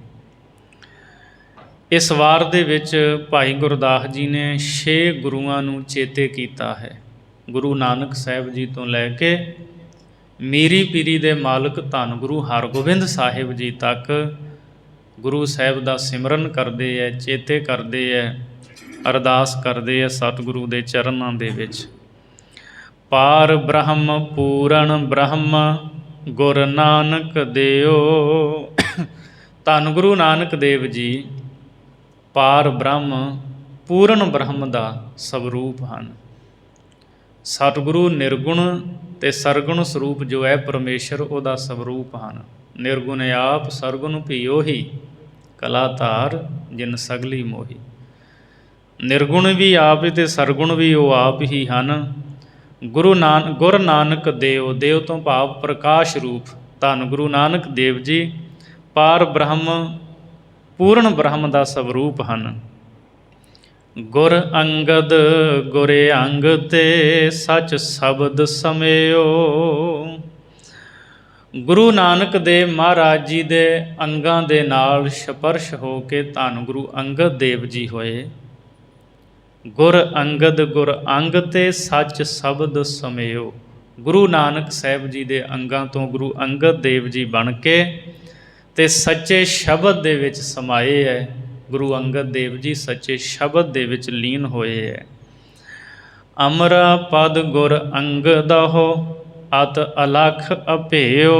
Speaker 1: ਇਸ ਵਾਰ ਦੇ ਵਿੱਚ ਭਾਈ ਗੁਰਦਾਸ ਜੀ ਨੇ 6 ਗੁਰੂਆਂ ਨੂੰ ਚੇਤੇ ਕੀਤਾ ਹੈ। ਗੁਰੂ ਨਾਨਕ ਸਾਹਿਬ ਜੀ ਤੋਂ ਲੈ ਕੇ ਮੀਰੀ ਪੀਰੀ ਦੇ ਮਾਲਕ ਧੰਨ ਗੁਰੂ ਹਰਗੋਬਿੰਦ ਸਾਹਿਬ ਜੀ ਤੱਕ ਗੁਰੂ ਸਾਹਿਬ ਦਾ ਸਿਮਰਨ ਕਰਦੇ ਹੈ, ਚੇਤੇ ਕਰਦੇ ਹੈ, ਅਰਦਾਸ ਕਰਦੇ ਹੈ ਸਤਿਗੁਰੂ ਦੇ ਚਰਨਾਂ ਦੇ ਵਿੱਚ। ਪਾਰ ਬ੍ਰਹਮ ਪੂਰਨ ਬ੍ਰਹਮ ਗੁਰ ਨਾਨਕ ਦਿਓ। ਧੰਨ ਗੁਰੂ ਨਾਨਕ ਦੇਵ ਜੀ ਪਾਰ ਬ੍ਰਹਮ ਪੂਰਨ ਬ੍ਰਹਮ ਦਾ ਸਵਰੂਪ ਹਨ। ਸਤਿਗੁਰੂ ਨਿਰਗੁਣ ਅਤੇ ਸਰਗੁਣ ਸਰੂਪ ਜੋ ਹੈ ਪਰਮੇਸ਼ਰ, ਉਹਦਾ ਸਵਰੂਪ ਹਨ। ਨਿਰਗੁਣ ਆਪ ਸਰਗੁਣ ਭੀ ਉਹੀ, ਕਲਾ ਧਾਰ ਜਿਨ ਸਗਲੀ ਮੋਹੀ। ਨਿਰਗੁਣ ਵੀ ਆਪ ਅਤੇ ਸਰਗੁਣ ਵੀ ਉਹ ਆਪ ਹੀ ਹਨ। ਗੁਰ ਨਾਨਕ ਦੇਵ, ਦੇਵ ਤੋਂ ਭਾਵ ਪ੍ਰਕਾਸ਼ ਰੂਪ ਧੰਨ ਗੁਰੂ ਨਾਨਕ ਦੇਵ ਜੀ ਪਾਰ ਬ੍ਰਹਮ ਪੂਰਨ ਬ੍ਰਹਮ ਦਾ ਸਵਰੂਪ ਹਨ। ਗੁਰ ਅੰਗਦ ਗੁਰੇ ਅੰਗ ਤੇ ਸੱਚ ਸ਼ਬਦ ਸਮਿਓ। ਗੁਰੂ ਨਾਨਕ ਦੇਵ ਮਹਾਰਾਜ ਜੀ ਦੇ ਅੰਗਾਂ ਦੇ ਨਾਲ ਸਪਰਸ਼ ਹੋ ਕੇ ਧੰਨ ਗੁਰੂ ਅੰਗਦ ਦੇਵ ਜੀ ਹੋਏ। ਗੁਰ ਅੰਗਦ ਗੁਰ ਅੰਗ ਤੇ ਸੱਚ ਸ਼ਬਦ ਸਮਿਓ। ਗੁਰੂ ਨਾਨਕ ਸਾਹਿਬ ਜੀ ਦੇ ਅੰਗਾਂ ਤੋਂ ਗੁਰੂ ਅੰਗਦ ਦੇਵ ਜੀ ਬਣ ਕੇ ਅਤੇ ਸੱਚੇ ਸ਼ਬਦ ਦੇ ਵਿੱਚ ਸਮਾਏ ਹੈ। ਗੁਰੂ ਅੰਗਦ ਦੇਵ ਜੀ ਸੱਚੇ ਸ਼ਬਦ ਦੇ ਵਿੱਚ ਲੀਨ ਹੋਏ ਹੈ। ਅਮਰਾ ਪਦ ਗੁਰ ਅੰਗਦਹੁ ਅਤ ਅਲਖ ਅਭੇਓ।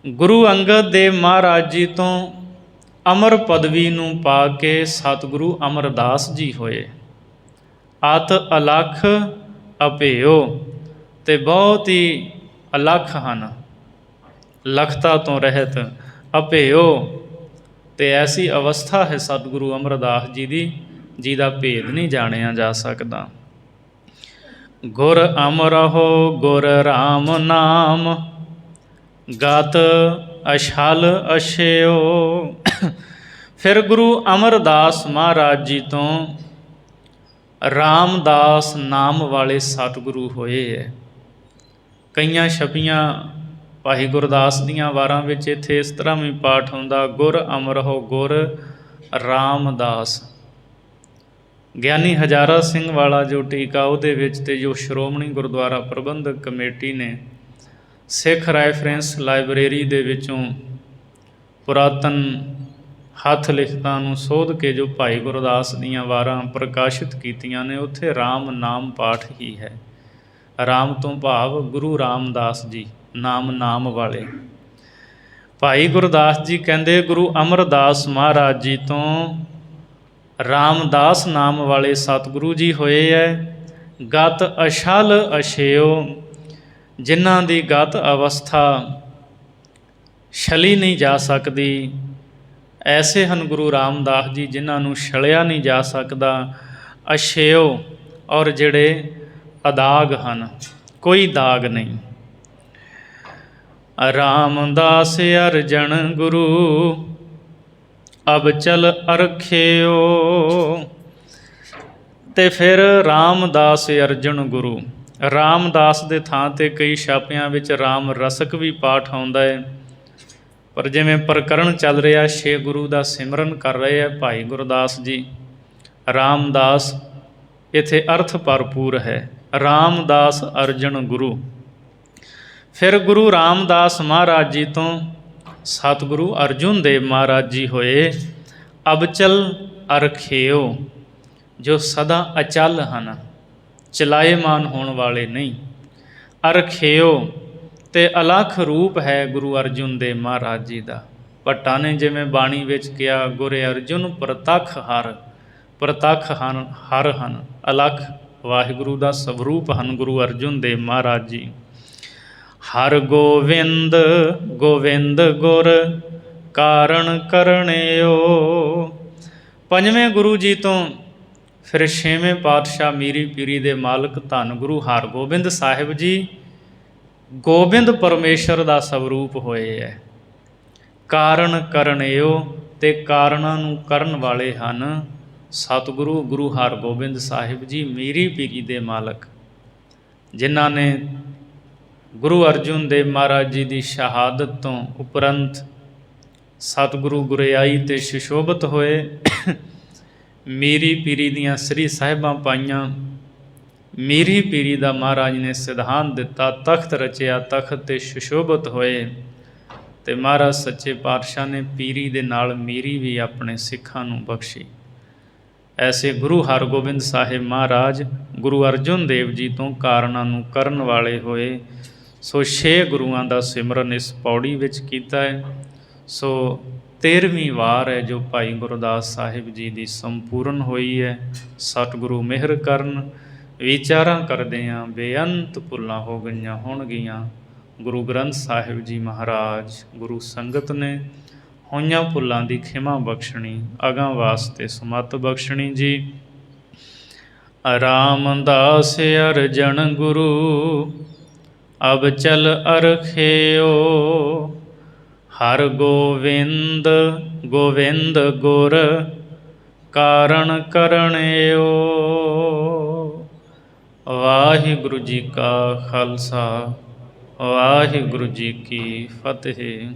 Speaker 1: ਗੁਰੂ ਅੰਗਦ ਦੇਵ ਮਹਾਰਾਜ ਜੀ ਤੋਂ ਅਮਰ ਪਦਵੀ ਨੂੰ ਪਾ ਕੇ ਸਤਿਗੁਰੂ ਅਮਰਦਾਸ ਜੀ ਹੋਏ। ਅਤ ਅਲਖ ਅਭੇਓ, ਅਤੇ ਬਹੁਤ ਹੀ ਅਲਖ ਹਨ, ਲਖਤਾ ਤੋਂ ਰਹਿਤ। ਅਭੇਓ, ਅਤੇ ਐਸੀ ਅਵਸਥਾ ਹੈ ਸਤਿਗੁਰੂ ਅਮਰਦਾਸ ਜੀ ਦੀ ਜਿਹਦਾ ਭੇਦ ਨਹੀਂ ਜਾਣਿਆ ਜਾ ਸਕਦਾ। ਗੁਰ ਅਮਰਹੁ ਗੁਰ ਰਾਮ ਨਾਮ ਗਤ ਅਛਲ ਅਛਿਓ। ਫਿਰ ਗੁਰੂ ਅਮਰਦਾਸ ਮਹਾਰਾਜ ਜੀ ਤੋਂ ਰਾਮਦਾਸ ਨਾਮ ਵਾਲੇ ਸਤਿਗੁਰੂ ਹੋਏ ਹੈ। ਕਈਆਂ ਛਪੀਆਂ ਭਾਈ ਗੁਰਦਾਸ ਦੀਆਂ ਵਾਰਾਂ ਵਿੱਚ ਇੱਥੇ ਇਸ ਤਰ੍ਹਾਂ ਵੀ ਪਾਠ ਹੁੰਦਾ, ਗੁਰ ਅਮਰਹੁ ਗੁਰ ਰਾਮਦਾਸ। ਗਿਆਨੀ ਹਜ਼ਾਰਾ ਸਿੰਘ ਵਾਲਾ ਜੋ ਟੀਕਾ ਉਹਦੇ ਵਿੱਚ ਅਤੇ ਜੋ ਸ਼੍ਰੋਮਣੀ ਗੁਰਦੁਆਰਾ ਪ੍ਰਬੰਧਕ ਕਮੇਟੀ ਨੇ ਸਿੱਖ ਰੈਫਰੈਂਸ ਲਾਇਬ੍ਰੇਰੀ ਦੇ ਵਿੱਚੋਂ ਪੁਰਾਤਨ ਹੱਥ ਲਿਖਤਾਂ ਨੂੰ ਸੋਧ ਕੇ ਜੋ ਭਾਈ ਗੁਰਦਾਸ ਦੀਆਂ ਵਾਰਾਂ ਪ੍ਰਕਾਸ਼ਿਤ ਕੀਤੀਆਂ ਨੇ, ਉੱਥੇ ਰਾਮ ਨਾਮ ਪਾਠ ਹੀ ਹੈ। ਰਾਮ ਤੋਂ ਭਾਵ ਗੁਰੂ ਰਾਮਦਾਸ ਜੀ, ਨਾਮ ਵਾਲੇ। ਭਾਈ ਗੁਰਦਾਸ ਜੀ ਕਹਿੰਦੇ ਗੁਰੂ ਅਮਰਦਾਸ ਮਹਾਰਾਜ ਜੀ ਤੋਂ ਰਾਮਦਾਸ ਨਾਮ ਵਾਲੇ ਸਤਿਗੁਰੂ ਜੀ ਹੋਏ ਹੈ। ਗਤ ਅਛਲ ਅਛਿਓ, ਜਿਨ੍ਹਾਂ ਦੀ ਗਤ ਅਵਸਥਾ ਛਲੀ ਨਹੀਂ ਜਾ ਸਕਦੀ, ਐਸੇ ਹਨ ਗੁਰੂ ਰਾਮਦਾਸ ਜੀ ਜਿਨ੍ਹਾਂ ਨੂੰ ਛਲਿਆ ਨਹੀਂ ਜਾ ਸਕਦਾ। ਅਛਿਓ, ਔਰ ਜਿਹੜੇ ਅਦਾਗ ਹਨ, ਕੋਈ ਦਾਗ ਨਹੀਂ। ਰਾਮਦਾਸ ਅਰਜਨ ਗੁਰੂ ਅਬ ਚਲ ਅਰਖਿਓ। ਅਤੇ ਫਿਰ ਰਾਮਦਾਸ ਅਰਜਨ ਗੁਰੂ, ਰਾਮਦਾਸ ਦੇ ਥਾਂ 'ਤੇ ਕਈ ਛਾਪਿਆਂ ਵਿੱਚ ਰਾਮ ਰਸਕ ਵੀ ਪਾਠ ਆਉਂਦਾ ਹੈ, ਪਰ ਜਿਵੇਂ ਪ੍ਰਕਰਣ ਚੱਲ ਰਿਹਾ 6 ਗੁਰੂ ਦਾ ਸਿਮਰਨ ਕਰ ਰਹੇ ਹੈ ਭਾਈ ਗੁਰਦਾਸ ਜੀ। ਰਾਮਦਾਸ ਇੱਥੇ ਅਰਥ ਭਰਪੂਰ ਹੈ, ਰਾਮਦਾਸ ਅਰਜਨ ਗੁਰੂ। ਫਿਰ ਗੁਰੂ ਰਾਮਦਾਸ ਮਹਾਰਾਜ ਜੀ ਤੋਂ ਸਤਿਗੁਰੂ ਅਰਜੁਨ ਦੇਵ ਮਹਾਰਾਜ ਜੀ ਹੋਏ। ਅਬਚਲ ਅਰਖਿਓ, ਜੋ ਸਦਾ ਅਚਲ ਹਨ, ਚਲਾਏਮਾਨ ਹੋਣ ਵਾਲੇ ਨਹੀਂ। ਅਰਖਿਓ, ਅਤੇ ਅਲੱਖ ਰੂਪ ਹੈ ਗੁਰੂ ਅਰਜੁਨ ਦੇਵ ਮਹਾਰਾਜ ਜੀ ਦਾ। ਭੱਟਾਂ ਨੇ ਜਿਵੇਂ ਬਾਣੀ ਵਿੱਚ ਕਿਹਾ, ਗੁਰ ਅਰਜੁਨ ਪ੍ਰਤੱਖ ਹਰ, ਪ੍ਰਤੱਖ ਹਰ ਹਨ, ਅਲੱਖ ਵਾਹਿਗੁਰੂ ਦਾ ਸਵਰੂਪ ਹਨ ਗੁਰੂ ਅਰਜੁਨ ਦੇਵ ਮਹਾਰਾਜ ਜੀ। ਹਰ ਗੋਵਿੰਦ ਗੋਵਿੰਦ ਗੁਰ ਕਾਰਣ ਕਰਣਿਓ। ਪੰਜਵੇਂ ਗੁਰੂ ਜੀ ਤੋਂ ਫਿਰ ਛੇਵੇਂ ਪਾਤਸ਼ਾਹ ਮੀਰੀ ਪੀਰੀ ਦੇ ਮਾਲਕ ਧੰਨ ਗੁਰੂ ਹਰਗੋਬਿੰਦ ਸਾਹਿਬ ਜੀ ਗੋਬਿੰਦ ਪਰਮੇਸ਼ਰ ਦਾ ਸਵਰੂਪ ਹੋਏ ਹੈ। ਕਾਰਨ ਕਰਣਿਓ, ਅਤੇ ਕਾਰਨਾਂ ਨੂੰ ਕਰਨ ਵਾਲੇ ਹਨ ਸਤਿਗੁਰੂ ਗੁਰੂ ਹਰਗੋਬਿੰਦ ਸਾਹਿਬ ਜੀ ਮੀਰੀ ਪੀਰੀ ਦੇ ਮਾਲਕ, ਜਿਨ੍ਹਾਂ ਨੇ ਗੁਰੂ ਅਰਜੁਨ ਦੇਵ ਮਹਾਰਾਜ ਜੀ ਦੀ ਸ਼ਹਾਦਤ ਤੋਂ ਉਪਰੰਤ ਸਤਿਗੁਰੂ ਗੁਰਿਆਈ 'ਤੇ ਸੁਸ਼ੋਭਿਤ ਹੋਏ। ਮੀਰੀ ਪੀਰੀ ਦੀਆਂ ਸ੍ਰੀ ਸਾਹਿਬਾਂ ਪਾਈਆਂ। ਮੀਰੀ ਪੀਰੀ ਦਾ ਮਹਾਰਾਜ ਨੇ ਸਿਧਾਂਤ ਦਿੱਤਾ, ਤਖਤ ਰਚਿਆ, ਤਖਤ 'ਤੇ ਸੁਸ਼ੋਭਿਤ ਹੋਏ। ਅਤੇ ਮਹਾਰਾਜ ਸੱਚੇ ਪਾਤਸ਼ਾਹ ਨੇ ਪੀਰੀ ਦੇ ਨਾਲ ਮੀਰੀ ਵੀ ਆਪਣੇ ਸਿੱਖਾਂ ਨੂੰ ਬਖਸ਼ੀ। ਐਸੇ ਗੁਰੂ ਹਰਗੋਬਿੰਦ ਸਾਹਿਬ ਮਹਾਰਾਜ ਗੁਰੂ ਅਰਜੁਨ ਦੇਵ ਜੀ ਤੋਂ ਕਾਰਨਾਂ ਨੂੰ ਕਰਨ ਵਾਲੇ ਹੋਏ। ਸੋ 6 ਗੁਰੂਆਂ ਦਾ ਸਿਮਰਨ ਇਸ ਪੌੜੀ ਵਿੱਚ ਕੀਤਾ ਹੈ। ਸੋ 13ਵੀਂ ਵਾਰ ਹੈ ਜੋ ਭਾਈ ਗੁਰਦਾਸ ਸਾਹਿਬ ਜੀ ਦੀ ਸੰਪੂਰਨ ਹੋਈ ਹੈ। ਸਤਿਗੁਰੂ ਮਿਹਰ ਕਰਨ, ਵਿਚਾਰਾਂ ਕਰਦਿਆਂ ਬੇਅੰਤ ਭੁੱਲਾਂ ਹੋ ਗਈਆਂ ਹੋਣਗੀਆਂ। ਗੁਰੂ ਗ੍ਰੰਥ ਸਾਹਿਬ ਜੀ ਮਹਾਰਾਜ ਗੁਰੂ ਸੰਗਤ ਨੇ ਹੋਈਆਂ ਭੁੱਲਾਂ ਦੀ ਖਿਮਾ ਬਖਸ਼ਣੀ, ਅਗਾਂ ਵਾਸਤੇ ਸਮੱਤ ਬਖਸ਼ਣੀ ਜੀ। ਰਾਮਦਾਸ ਅਰਜਨ ਗੁਰੂ ਅਬ ਚਲ ਅਰਖਿਓ। ਹਰ ਗੋਵਿੰਦ ਗੋਵਿੰਦ ਗੁਰ ਕਾਰਣ ਕਰਣਿਓ। ਵਾਹਿਗੁਰੂ ਜੀ ਕਾ ਖਾਲਸਾ, ਵਾਹਿਗੁਰੂ ਜੀ ਕੀ ਫਤਿਹ।